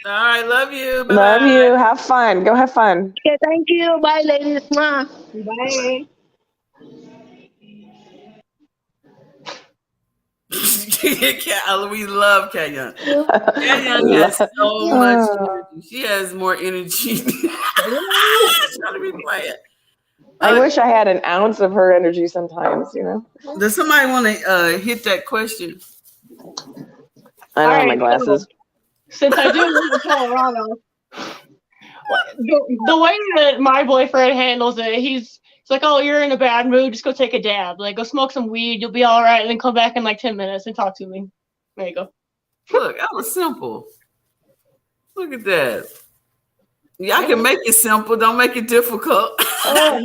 All right, love you. Bye-bye. Love you. Have fun. Go have fun. Okay, thank you. Bye, ladies. Bye. We love Kayoung. Kayoung has so much energy. She has more energy. Trying to be quiet. I wish I had an ounce of her energy sometimes, you know. Does somebody want to hit that question? I don't have my glasses. Since I do live in Colorado, the way that my boyfriend handles it, he's like, "Oh, you're in a bad mood. Just go take a dab. Like, go smoke some weed. You'll be all right. And then come back in like 10 minutes and talk to me." There you go. Look, that was simple. Look at that. Y'all can make it simple. Don't make it difficult. Yeah,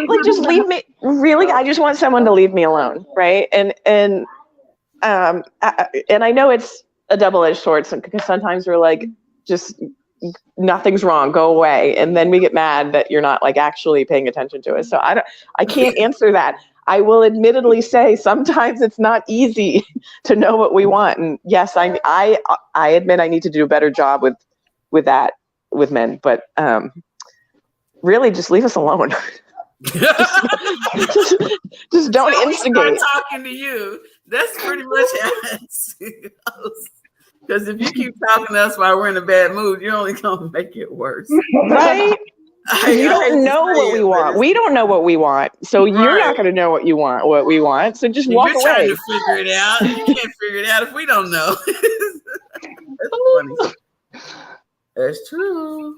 like just leave me. Really, I just want someone to leave me alone, right? And I know it's a double-edged sword because sometimes we're like, just nothing's wrong, go away, and then we get mad that you're not like actually paying attention to us. So I can't answer that. I will admittedly say sometimes it's not easy to know what we want, and yes, I admit I need to do a better job with that with men, but really just leave us alone. just don't instigate. I'm talking to you. That's pretty much it. Because if you keep talking to us while we're in a bad mood, you're only gonna make it worse. Right? You don't know what we want. We don't know what we want. So you're not gonna know what we want. So just walk away. You're trying to figure it out. You can't figure it out if we don't know. That's funny. That's true.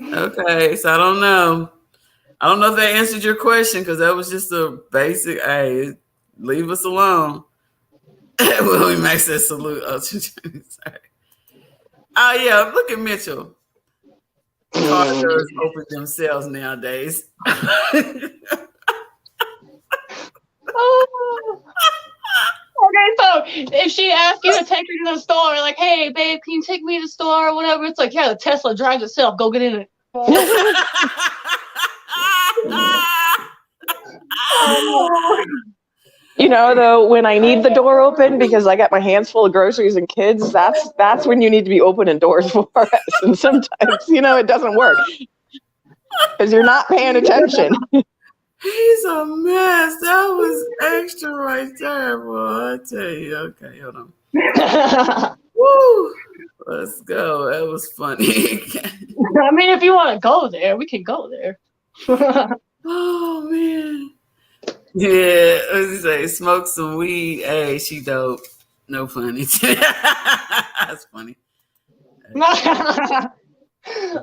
Okay, so I don't know if that answered your question because that was just a basic. Hey, leave us alone. Willie Max said salute. Oh, sorry. Oh yeah, look at Mitchell. Car doors open themselves nowadays. Okay, so if she asks you to take her to the store, like, "Hey, babe, can you take me to the store or whatever?" It's like, "Yeah, the Tesla drives itself. Go get in it." You know, though, when I need the door open because I got my hands full of groceries and kids, that's when you need to be opening doors for us. And sometimes, you know, it doesn't work because you're not paying attention. He's a mess. That was extra right there, boy. I tell you. Okay, hold on. Woo! Let's go. That was funny. I mean, if you want to go there, we can go there. Oh man. Yeah, what you say? Smoke some weed. Hey, she dope. No funny. That's funny.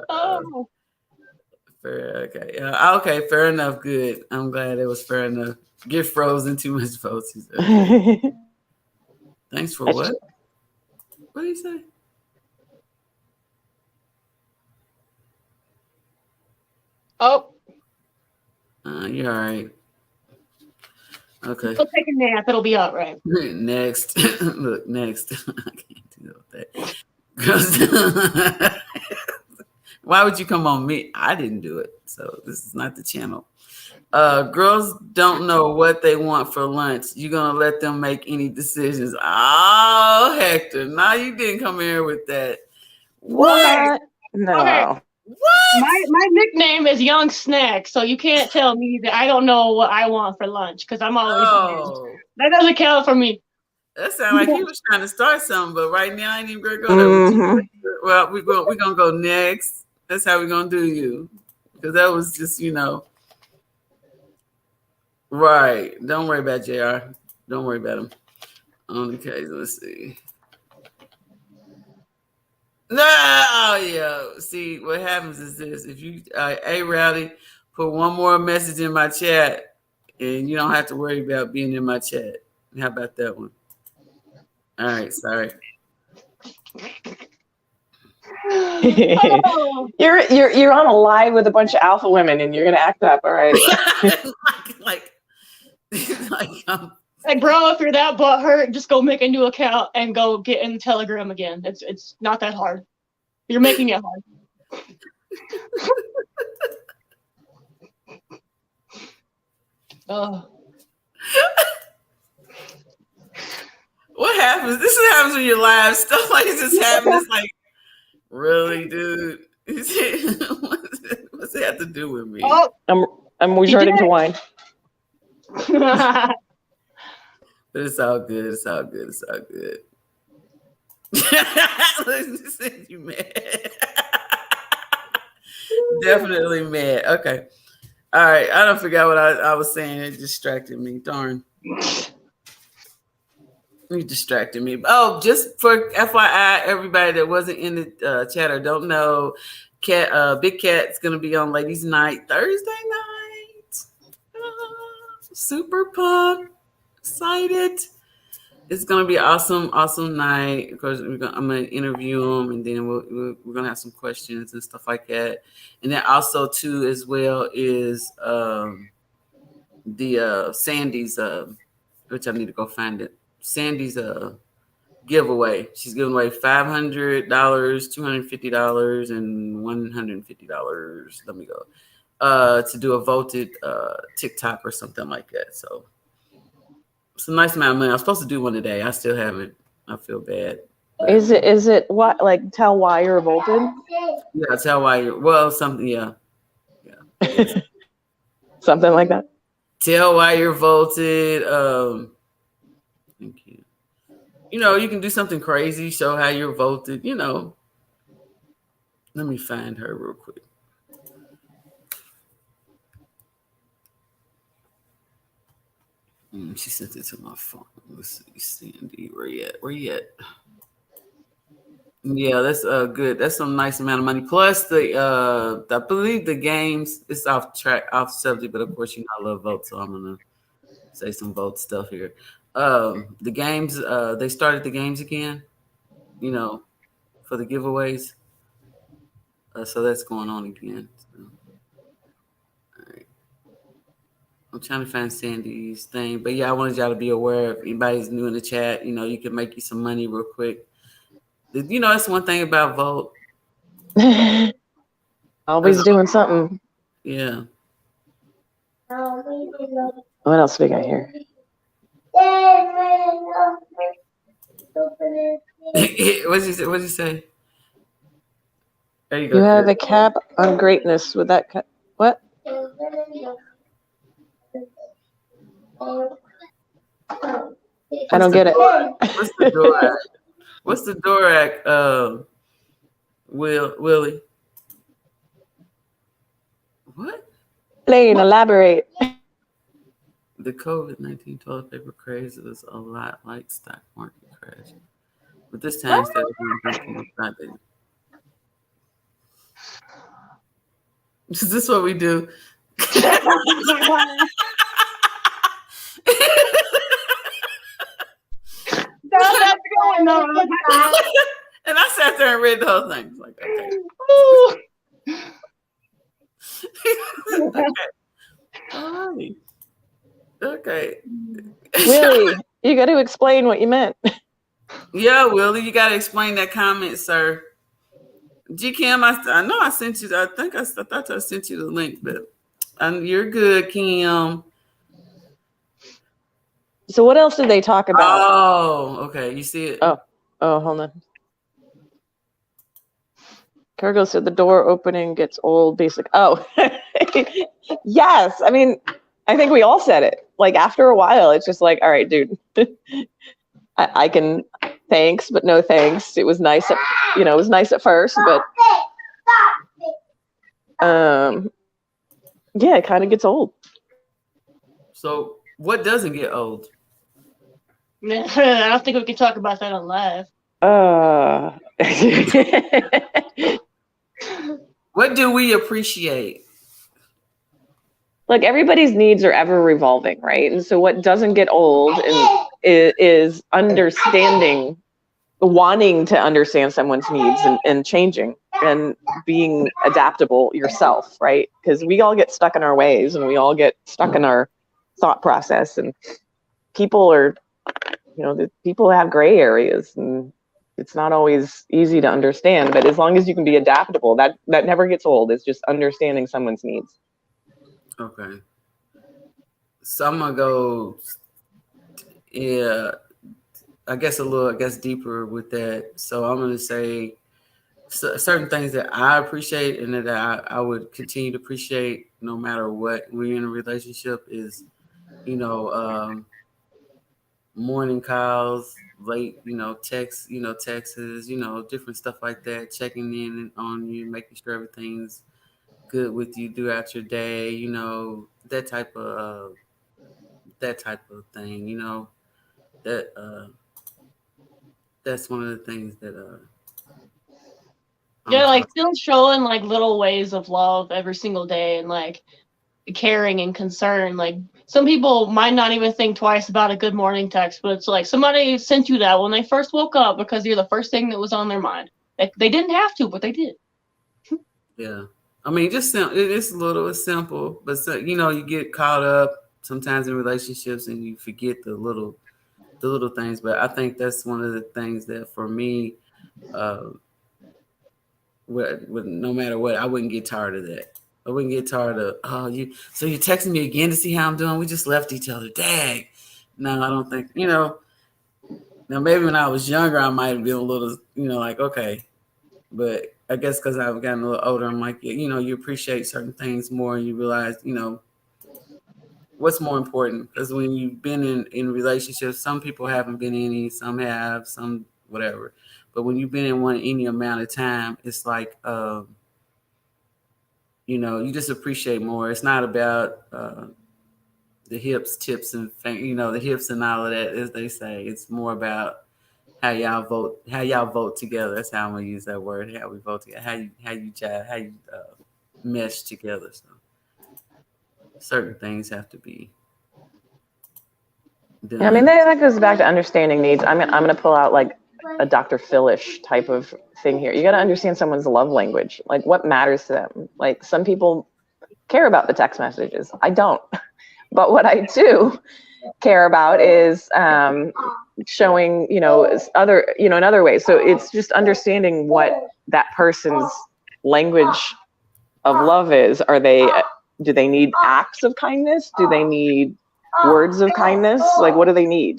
Oh. Fair, okay. Okay, fair enough. Good. I'm glad it was fair enough. Get frozen too much votes. Thanks for what? What did he say? Oh. You're all right. Okay. Go take a nap. It'll be all right. Next. Look, next. I can't deal with that. Why would you come on me? I didn't do it. So this is not the channel. Girls don't know what they want for lunch. You're going to let them make any decisions. Oh, Hector. No, you didn't come here with that. What? No. Okay. What? My nickname is Young Snack, so you can't tell me that I don't know what I want for lunch because I'm always hungry. Oh, That doesn't count for me. that sounds like he was trying to start something, but right now I ain't even gonna go there with you. Well, we're gonna go next. That's how we're gonna do you, because that was just right. Don't worry about JR. Don't worry about him. Okay, let's see. No, oh yeah. See, what happens is this: if you, hey Rowdy, put one more message in my chat, and you don't have to worry about being in my chat. How about that one? All right, sorry. You're on a live with a bunch of alpha women, and you're gonna act up, all right? like, Like, bro, if you're that butthurt, just go make a new account and go get in Telegram again. It's not that hard. You're making it hard. Oh. What happens? This is what happens when you're live. Stuff like this just happens. It's like, really, dude? What's it have to do with me? Oh. I'm resorting to wine. But it's all good. It's all good. It's all good. You mad? Definitely mad. Okay. All right. I don't forget what I was saying. It distracted me. Darn. You distracted me. Oh, just for FYI, everybody that wasn't in the chat or don't know, Big Cat's gonna be on Ladies Night Thursday night. Super pumped, excited. It's gonna be awesome night. Of course, I'm gonna interview him, and then we're gonna have some questions and stuff like that. And then also too, as well, is the Sandy's, which I need to go find it. Sandy's giveaway. She's giving away $500, $250, and $150. Let me go. To do a voted TikTok or something like that. So it's a nice amount of money. I was supposed to do one today. I still haven't. I feel bad. Is it what, like, tell why you're voted? Yeah, tell why you're something. Yeah. Something like that. Tell why you're voted. Thank you. You can do something crazy, show how you're voted. Let me find her real quick. She sent it to my phone. Let's see, Sandy, where you at? Yeah, that's good. That's some nice amount of money. Plus the I believe the games. It's off subject, but of course I love votes, so I'm gonna say some vote stuff here. The games, they started the games again. For the giveaways. So that's going on again. So. All right. I'm trying to find Sandy's thing, but yeah, I wanted y'all to be aware. If anybody's new in the chat, you can make you some money real quick. That's one thing about Vote. Always doing something. Yeah. What else we got here? What did you say? There you go. You have a cap on greatness with that cap. What? I don't get it. What's the Dvorak? What's the Dvorak, Willie? What? Plain, elaborate. The COVID-19 toilet paper craze is a lot like stock market crash. But this time, instead of being is this what we do? And I sat there and read the whole thing. Like, okay. All right. Okay. Willie, you got to explain what you meant. Yeah, Willie, you got to explain that comment, sir. G Kim, I know I sent you. I thought I sent you the link, but you're good, Kim. So what else did they talk about? Oh, okay. You see it? Oh, hold on. Cargo said the door opening gets old, basic. Oh, yes. I mean, I think we all said it. Like after a while, it's just like, all right, dude, I can, thanks, but no thanks. It was nice. It was nice at first, but yeah, it kind of gets old. So what doesn't get old? I don't think we can talk about that on live. What do we appreciate? Like everybody's needs are ever revolving, right? And so what doesn't get old is understanding, wanting to understand someone's needs and changing and being adaptable yourself, right? Because we all get stuck in our ways and we all get stuck in our thought process, and people are, people have gray areas, and it's not always easy to understand, but as long as you can be adaptable, that never gets old. It's just understanding someone's needs. Okay. So I'm gonna go, yeah, I guess deeper with that. So I'm gonna say certain things that I appreciate and that I would continue to appreciate no matter what we're in a relationship is, morning calls, late, texts, texts, different stuff like that, checking in on you, making sure everything's good with you throughout your day, that type of thing, that's one of the things that yeah, like still showing like little ways of love every single day and like caring and concern. Like some people might not even think twice about a good morning text, but it's like somebody sent you that when they first woke up because you're the first thing that was on their mind. They didn't have to, but they did. Yeah. I mean, it's simple, but you get caught up sometimes in relationships and you forget the little things. But I think that's one of the things that for me, no matter what, I wouldn't get tired of that. I wouldn't get tired of, so you're texting me again to see how I'm doing. We just left each other. Dang. No, I don't think, now maybe when I was younger, I might have been a little, like, okay. But I guess because I've gotten a little older, I'm like, you appreciate certain things more and you realize, what's more important. Because when you've been in relationships, some people haven't been in any, some have, some whatever. But when you've been in one any amount of time, it's like, you just appreciate more. It's not about the hips, tips, and the hips and all of that, as they say. It's more about how y'all vote together. That's how I'm gonna use that word. How we vote together. How you jive, how you mesh together. So certain things have to be done. Yeah, I mean that goes back to understanding needs. I'm gonna pull out like a Dr. Phil-ish type of thing here. You got to understand someone's love language, like what matters to them. Like some people care about the text messages. I don't, but what I do care about is showing, in other ways. So it's just understanding what that person's language of love is. Do they need acts of kindness? Do they need words of kindness? Like, what do they need?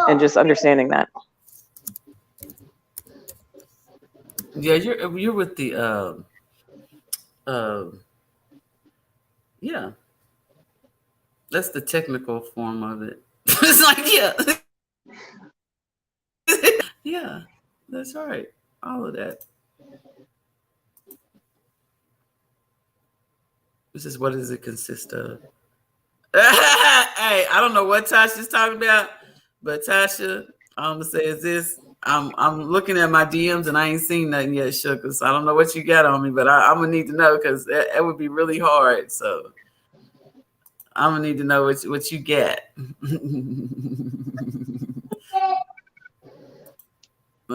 And just understanding that. Yeah, you're with the yeah. That's the technical form of it. It's like, yeah. Yeah, that's right. All of that. This is what does it consist of? Hey, I don't know what Tasha's talking about, but Tasha, I'm gonna say is this. I'm looking at my DMs and I ain't seen nothing yet, Sugar. So I don't know what you got on me, but I'm gonna need to know because that would be really hard. So I'm gonna need to know what you get.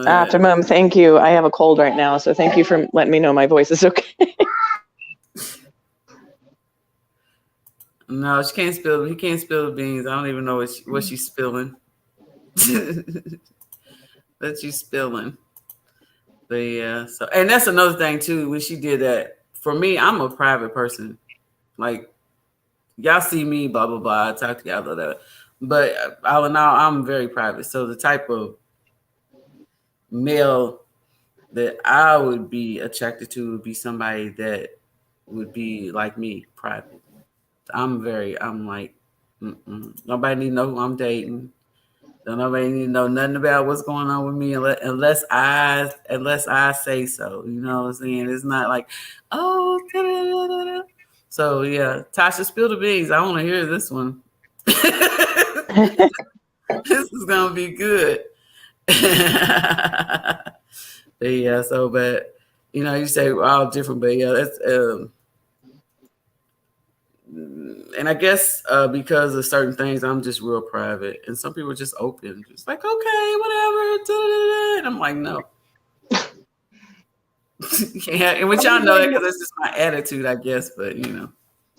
After Mom, thank you. I have a cold right now, so thank you for letting me know my voice is okay. No, she can't spill. He can't spill the beans. I don't even know what she's spilling. That she's spilling. But yeah, so and that's another thing too. When she did that, for me, I'm a private person. Like y'all see me, blah blah blah. I talk to y'all, blah, blah. But all in all, I'm very private. So the type of male that I would be attracted to would be somebody that would be like me, private. I'm like, nobody need to know who I'm dating. Don't nobody need to know nothing about what's going on with me unless I say so. You know what I'm saying? It's not like, oh, da-da-da-da-da. So yeah, Tasha, spill the beans. I want to hear this one. This is gonna be good. But yeah, but you say we're all different, but yeah, that's and I guess because of certain things, I'm just real private, and some people are just open, just like, okay, whatever, and I'm like, no. Yeah, and which y'all know that because it's just my attitude, I guess, but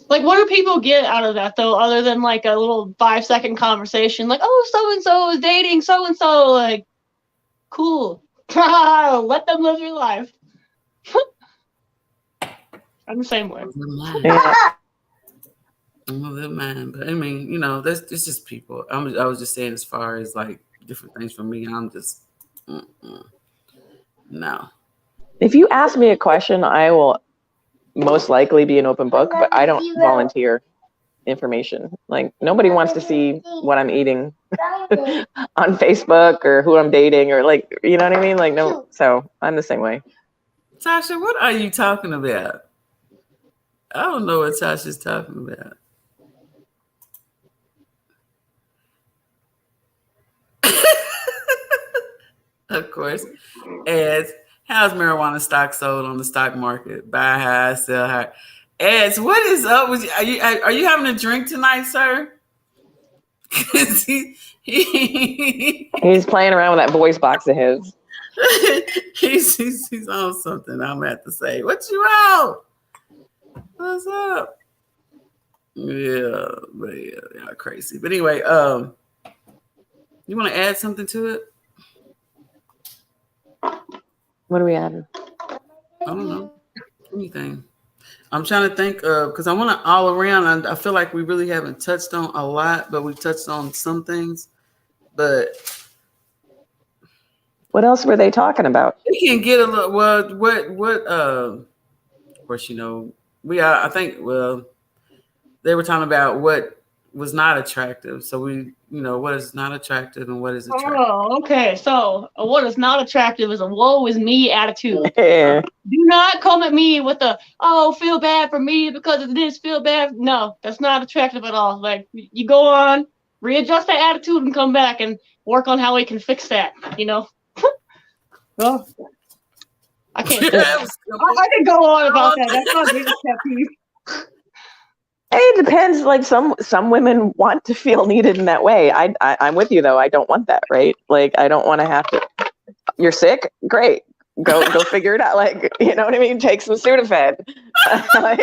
Like, what do people get out of that, though, other than, like, a little 5-second conversation? Like, oh, so-and-so is dating so-and-so. Like, cool. Let them live your life. I'm the same way. I'm a little man, but I mean, it's just people. I was just saying as far as, like, different things for me, I'm just, no. If you ask me a question, I will most likely be an open book, but I don't volunteer information. Like, nobody wants to see what I'm eating on Facebook or who I'm dating or, like, you know what I mean? Like, no. So I'm the same way. Tasha, what are you talking about? I don't know what Tasha's talking about. Of course. Ads. How's marijuana stock sold on the stock market? Buy high, sell high. Ads, what is up with you? Are you having a drink tonight, sir? He's playing around with that voice box of his. He's on something. I'm gonna have to say, what you out? What's up? Yeah, but yeah, crazy. But anyway, you want to add something to it? What are we adding? I don't know. Anything. I'm trying to think of, because I want to all around. I feel like we really haven't touched on a lot, but we've touched on some things. But what else were they talking about? We can get a little. Well, what? Of course, I think. Well, they were talking about what was not attractive. So what is not attractive and what is attractive. Oh, okay. So what is not attractive is a woe is me attitude. Yeah. Do not come at me with the, oh, feel bad for me because of this, feel bad. No, that's not attractive at all. Like, you go on, readjust that attitude and come back and work on how we can fix that, Well, I can't. I can go on about that. That's not biggest pet peeve. It depends. Like, some women want to feel needed in that way. I'm with you though. I don't want that, right? Like, I don't want to have to. You're sick? Great. Go figure it out. Like, you know what I mean? Take some Sudafed. Like,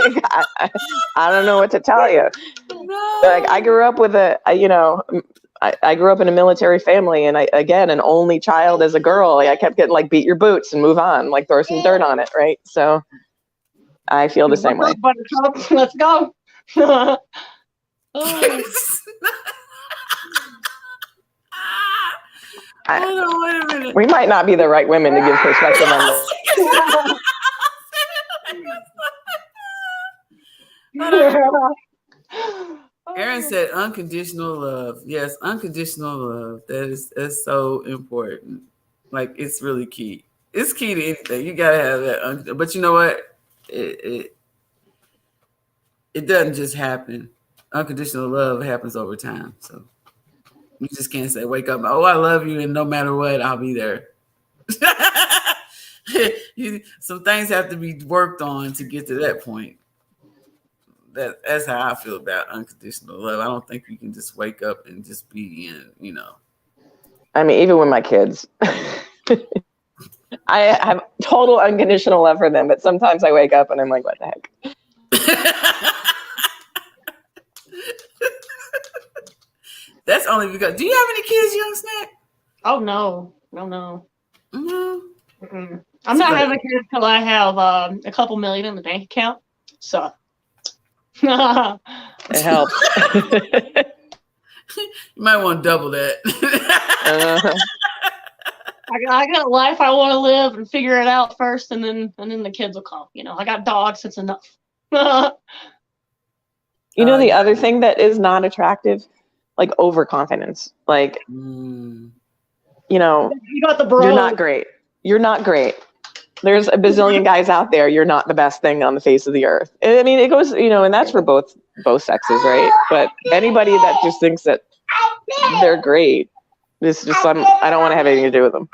I don't know what to tell you. No. Like, I grew up with I grew up in a military family, and an only child as a girl. I kept getting like, beat your boots and move on, like throw some dirt on it, right? So I feel the same way. Let's go. Oh. Hold on, wait a minute. We might not be the right women to give perspective on this. Aaron said unconditional love. Yes, unconditional love. That's so important. Like, it's really key. It's key to anything. You gotta have that. But you know what? It doesn't just happen. Unconditional love happens over time. So you just can't say, wake up, oh, I love you, and no matter what, I'll be there. Some things have to be worked on to get to that point. That's how I feel about unconditional love. I don't think you can just wake up and just be in, I mean, even with my kids, I have total unconditional love for them, but sometimes I wake up and I'm like, what the heck? That's only because. Do you have any kids, Young Snack? Oh no. Mm-hmm. I'm not having kids till I have a couple million in the bank account. So it helps. You might want to double that. I got a life I want to live and figure it out first, and then the kids will come. I got dogs. It's enough. The other thing that is not attractive, like overconfidence. Like, you got the bro. You're not great. You're not great. There's a bazillion guys out there. You're not the best thing on the face of the earth. I mean, it goes, and that's for both sexes, right? But anybody that just thinks that they're great, it's just I don't want to have anything to do with them.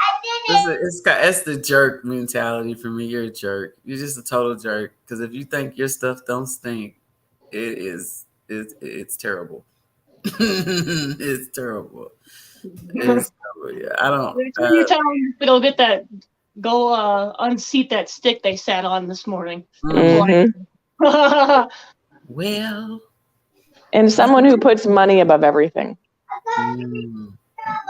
It's the jerk mentality for me. You're a jerk. You're just a total jerk. Because if you think your stuff don't stink, it's terrible. It's terrible. It's terrible. Yeah, I don't. You tell them to go unseat that stick they sat on this morning. Mm-hmm. Well, and someone who puts money above everything,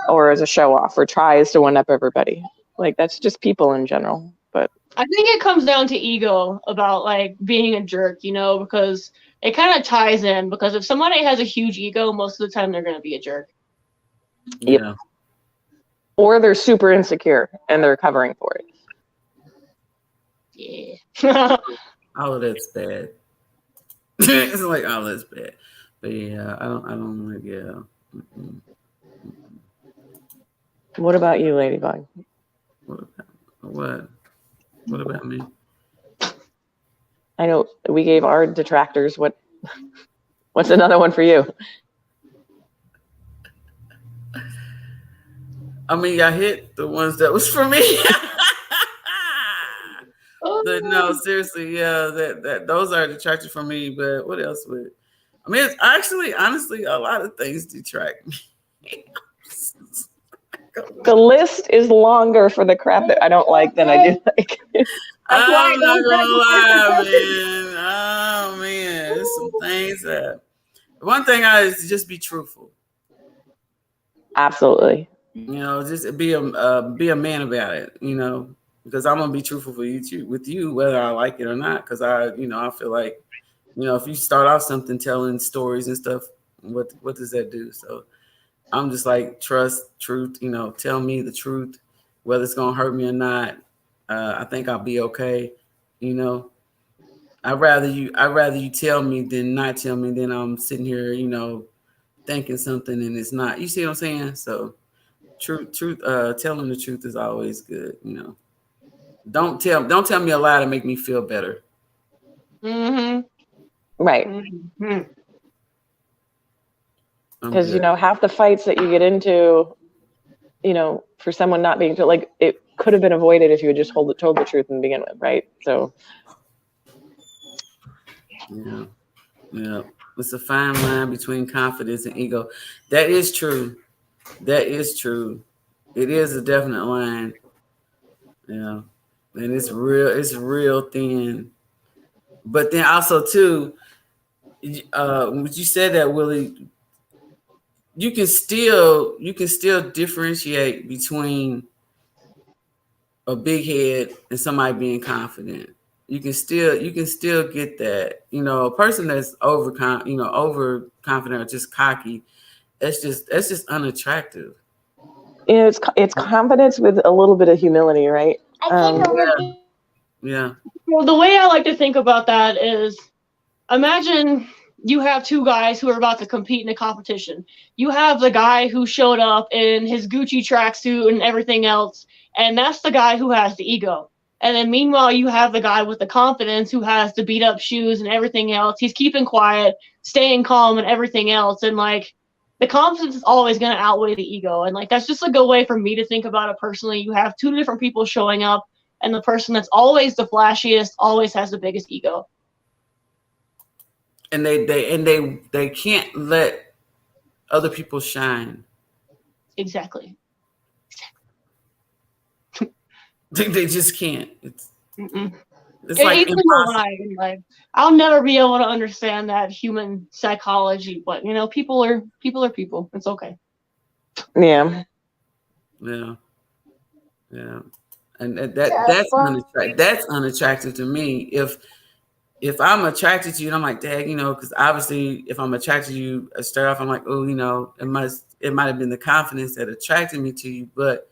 or as a show off, or tries to one up everybody. Like, that's just people in general. But I think it comes down to ego about like being a jerk, because it kind of ties in. Because if somebody has a huge ego, most of the time they're going to be a jerk. Yep. Yeah. Or they're super insecure and they're covering for it. Yeah. All of that's bad. It's like all that's bad. But yeah, I don't like, yeah. Mm-mm. What about you, Ladybug? What about me? I know we gave our detractors. What's another one for you? I mean, I hit the ones that was for me. But no, seriously, yeah, that those are detractors for me. But what else would? I mean, it's actually, honestly, a lot of things detract me. The list is longer for the crap that I don't like than I do like. I'm not gonna lie, man. Oh man, there's some things that. One thing is just be truthful. Absolutely. Just be a man about it. Because I'm gonna be truthful with you, whether I like it or not. Because I feel like, if you start off something telling stories and stuff, what does that do? So I'm just like, trust, truth. Tell me the truth, whether it's gonna hurt me or not. I think I'll be okay. I'd rather you tell me than not tell me. Then I'm sitting here, thinking something and it's not. You see what I'm saying? So truth. Telling the truth is always good. Don't tell me a lie to make me feel better. Mm-hmm. Right. Mm-hmm. Because half the fights that you get into, for someone not being like, it could have been avoided if you had just told the truth in the begin with, right? So yeah, it's a fine line between confidence and ego. That is true. It is a definite line. Yeah, and it's real thin. But then also too, when you said that, Willie, you can still differentiate between a big head and somebody being confident. You can still get that. A person that's overconfident or just cocky, that's just unattractive. It's confidence with a little bit of humility, right? Yeah. Well, the way I like to think about that is, imagine you have two guys who are about to compete in a competition. You have the guy who showed up in his Gucci tracksuit and everything else, and that's the guy who has the ego. And then meanwhile, you have the guy with the confidence who has the beat up shoes and everything else. He's keeping quiet, staying calm and everything else. And like, the confidence is always going to outweigh the ego. And like, that's just a good way for me to think about it personally. You have two different people showing up, and the person that's always the flashiest always has the biggest ego. And they can't let other people shine. Exactly. They just can't. It's like impossible. Like, I'll never be able to understand that human psychology, but people are people. It's okay. Yeah. And that's unattractive to me. If I'm attracted to you and I'm like, dang, because obviously if I'm attracted to you, I start off, I'm like, oh, it might have been the confidence that attracted me to you, but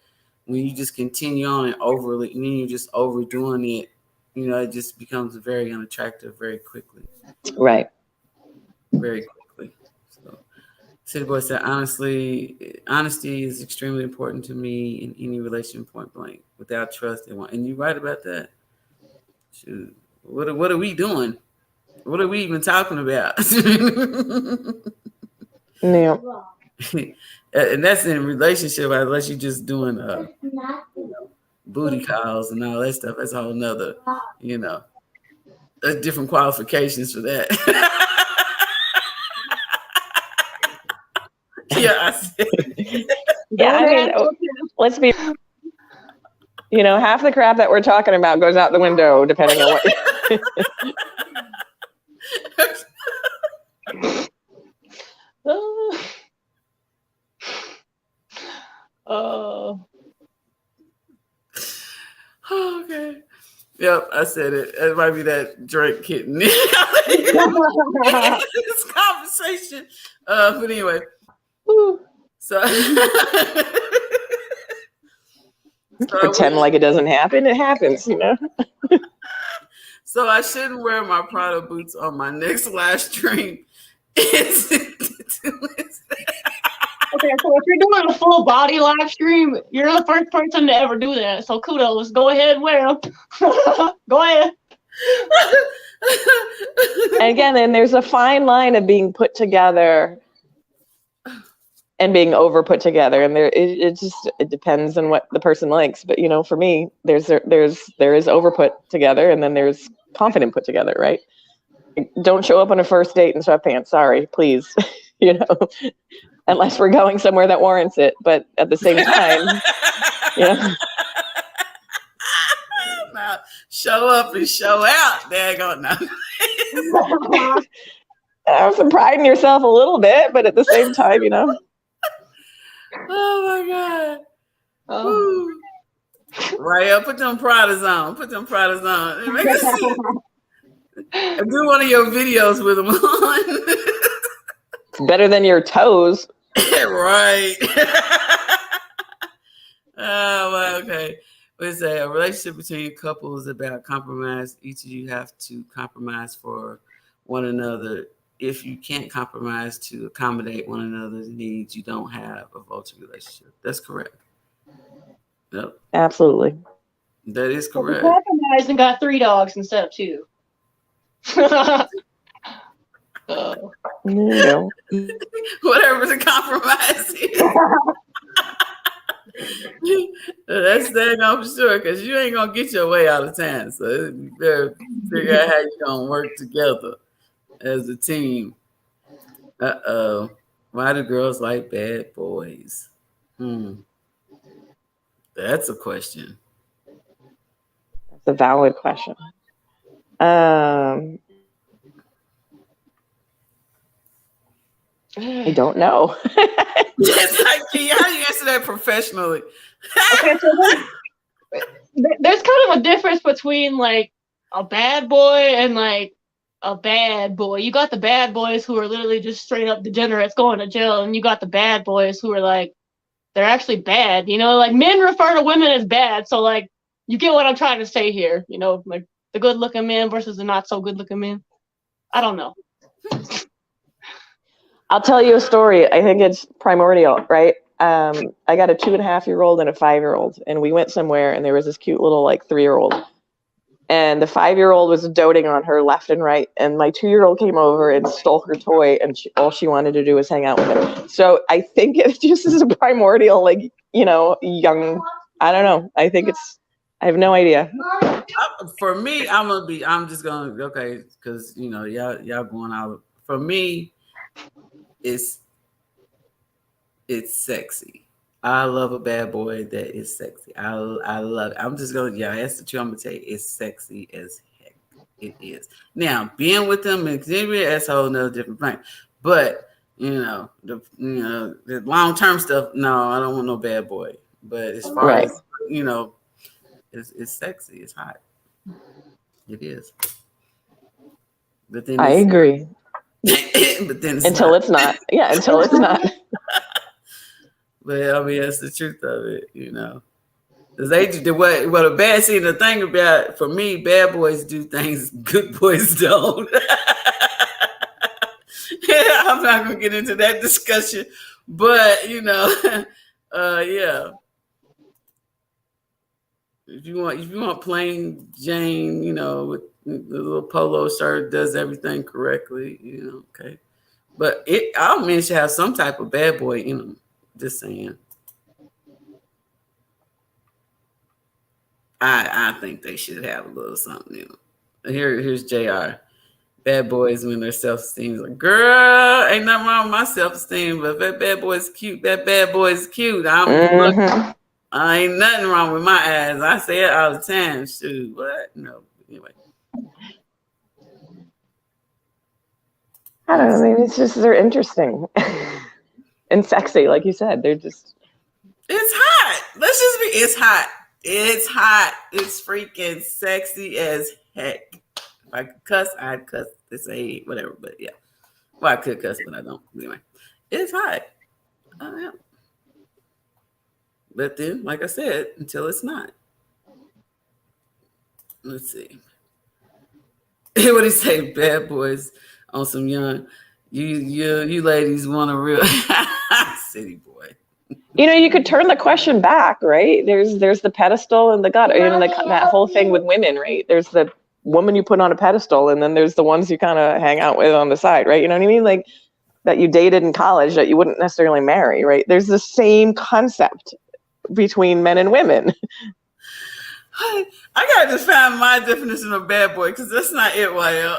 when you just continue on and overly, and then you're just overdoing it, it just becomes very unattractive very quickly. Right. Very quickly. So City Boy said, honesty is extremely important to me in any relationship, point blank. Without trust, and you're right about that. Shoot. What are we doing? What are we even talking about? Yeah. And that's in a relationship, unless you're just doing booty calls and all that stuff. That's a whole nother, there's different qualifications for that. Yeah, I see. Yeah, I mean, let's be, half the crap that we're talking about goes out the window, depending on what. Okay. Yep, I said it. It might be that Drake kitten. This conversation. But anyway. So pretend like it doesn't happen. It happens, So I shouldn't wear my Prada boots on my next live stream. Okay, so if you're doing a full body live stream, you're the first person to ever do that. So kudos. Go ahead and wear them. Go ahead. And again, and there's a fine line of being put together and being over put together, and it depends on what the person likes. But for me, there is over put together, and then there's confident put together, right? Don't show up on a first date in sweatpants. Sorry, please. Unless we're going somewhere that warrants it. But at the same time, Now, show up and show out. There you go. No. Have some pride in yourself a little bit, but at the same time, Oh my God. Oh. Right, put them Pradas on. Put them Pradas on. Make us see. Do one of your videos with them on. It's better than your toes. Right. Oh, well, okay. We say a relationship between a couple is about compromise. Each of you have to compromise for one another. If you can't compromise to accommodate one another's needs, you don't have a vulture relationship. That's correct. Yep. Absolutely. That is correct. We compromised and got 3 dogs instead of 2. No. Whatever the compromise is. That's staying on for sure, because you ain't gonna get your way out of town. So you better figure out how you're gonna work together as a team. Why do girls like bad boys? That's a question. That's a valid question. I don't know. It's like, how do you answer that professionally? Okay, so there's kind of a difference between like a bad boy and like a bad boy. You got the bad boys who are literally just straight up degenerates going to jail, and you got the bad boys who are like, they're actually bad. Like men refer to women as bad, so like you get what I'm trying to say here. Like the good looking man versus the not so good looking man. I don't know. I'll tell you a story. I think it's primordial, right? I got a 2.5-year-old and a 5-year-old, and we went somewhere, and there was this cute little 3-year-old, and the 5-year-old was doting on her left and right, and my 2-year-old came over and stole her toy, and all she wanted to do was hang out with her. So I think it just is a primordial, young. I don't know. I think I have no idea. For me, I'm just gonna because y'all going out. For me, it's sexy. I love a bad boy that is sexy. I love it. I'm just gonna that's the truth. I'm gonna tell you, it's sexy as heck. It is. Now being with them and that's a whole nother different thing. But the long-term stuff, no, I don't want no bad boy. But as far as it's sexy, it's hot. It is. But then I agree. But then until it's not. Yeah, until it's not. But I mean, that's the truth of it, They do what a bad scene. The thing about for me, bad boys do things good boys don't. Yeah, I'm not gonna get into that discussion, but you know, yeah. If you want plain Jane, you know, with the little polo shirt, does everything correctly, you know, okay. But all men should have some type of bad boy in them. Just saying. I think they should have a little something in them. Here's JR. Bad boys when their self-esteem is like, girl, ain't nothing wrong with my self-esteem, but if that bad boy's cute, that bad boy's cute. I ain't nothing wrong with my ass. I say it all the time. Shoot, what? No. Anyway. I don't know. Maybe it's just they're interesting and sexy, like you said. They're just. It's hot. Let's just be. It's hot. It's hot. It's freaking sexy as heck. If I could cuss, I'd cuss to say whatever. But yeah, well, I could cuss, but I don't. Anyway, it's hot. Yeah. But then, like I said, until it's not. Let's see. What do you say, bad boys on some young? You ladies want a real city boy. You know, you could turn the question back, right? There's the pedestal and the god. You know, that whole thing with women, right? There's the woman you put on a pedestal, and then there's the ones you kind of hang out with on the side, right? You know what I mean? Like that you dated in college that you wouldn't necessarily marry, right? There's the same concept between men and women. I gotta define my definition of bad boy because that's not it, YL.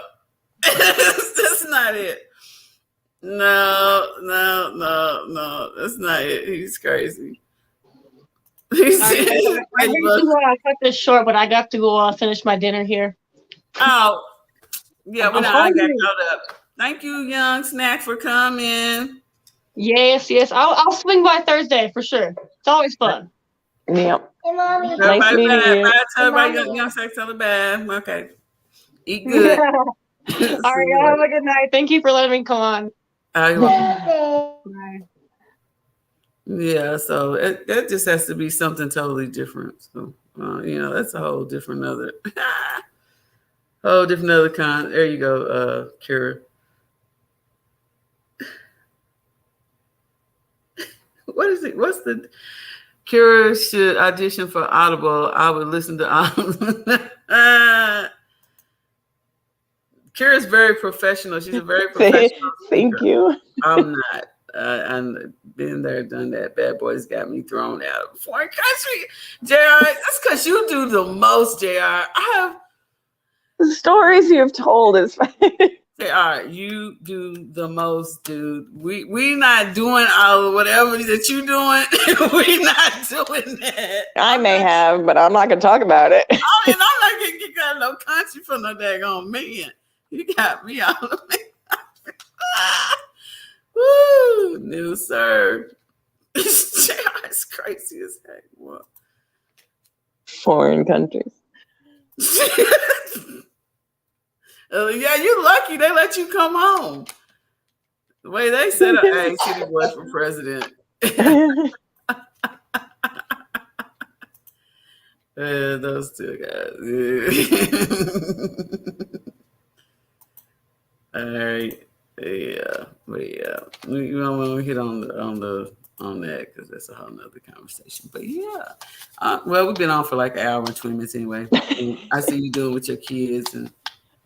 That's not it. No, that's not it. He's crazy. I cut this short, but I got to go finish my dinner here. Oh, yeah, but I got caught up. Thank you, Young Snack, for coming. Yes. I'll swing by Thursday for sure. It's always fun. Yep. Hey, Mommy. Nice meeting you. Bye. Tell everybody, Young Snack, tell her bye. Okay. Eat good. All right, y'all have a good night. Thank you for letting me come on. You're welcome. Bye. Yeah, so it just has to be something totally different. So, you know, that's a whole different other kind. There you go, Kira. What is it? What's the Kira should audition for Audible? I would listen to Kira's very professional. She's a very professional. Thank you. I'm not. I've been there, done that. Bad boys got me thrown out of foreign country. JR, that's because you do the most, JR. The stories you've told is JR, you do the most, dude. We not doing all of whatever that you doing. We not doing that. I may have, but I'm not going to talk about it. And I'm not going to get got no country from no daggone man. You got me all of it. Woo, new sir. It's crazy as heck. What? Foreign countries. Yeah, you lucky they let you come home. The way they set up, hey, city boy for president. Those two guys. All right. Yeah. We don't want to hit on that because that's a whole nother conversation. But yeah. Well, we've been on for like an hour and 20 minutes anyway. I see you doing with your kids and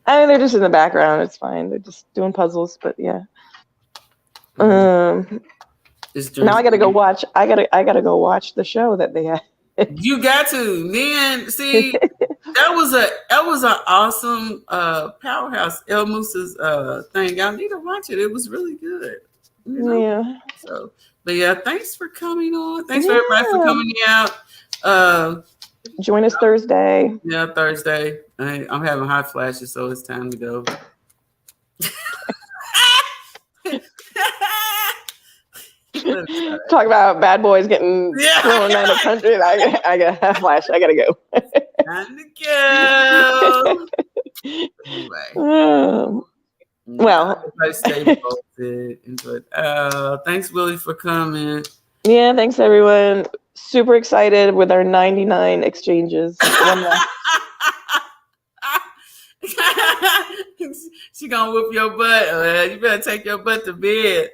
I mean, they're just in the background. It's fine. They're just doing puzzles, but yeah. Now I gotta go watch. I gotta go watch the show that they had. You got to. Then see, that was an awesome Powerhouse El Moose's thing. Y'all need to watch it. It was really good. You know? Yeah. So, but yeah, thanks for coming on. Thanks for everybody for coming out. Join us Thursday. Yeah, Thursday. I'm having hot flashes, so it's time to go. Talk about bad boys getting thrown out of the country. I got a flash. I gotta go. Time to go. Anyway. Well, stay posted. Enjoy. Thanks, Willie, for coming. Yeah, thanks everyone. super excited with our 99 exchanges. One left. She gonna whoop your butt. You better take your butt to bed.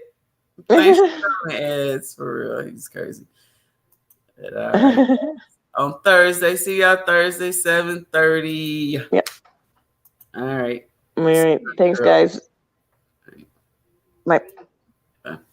Thanks for coming, Eds. For real, he's crazy. But, all right. On Thursday, see y'all Thursday, 7:30. Yep. All right. All right. Thanks, guys. Bye.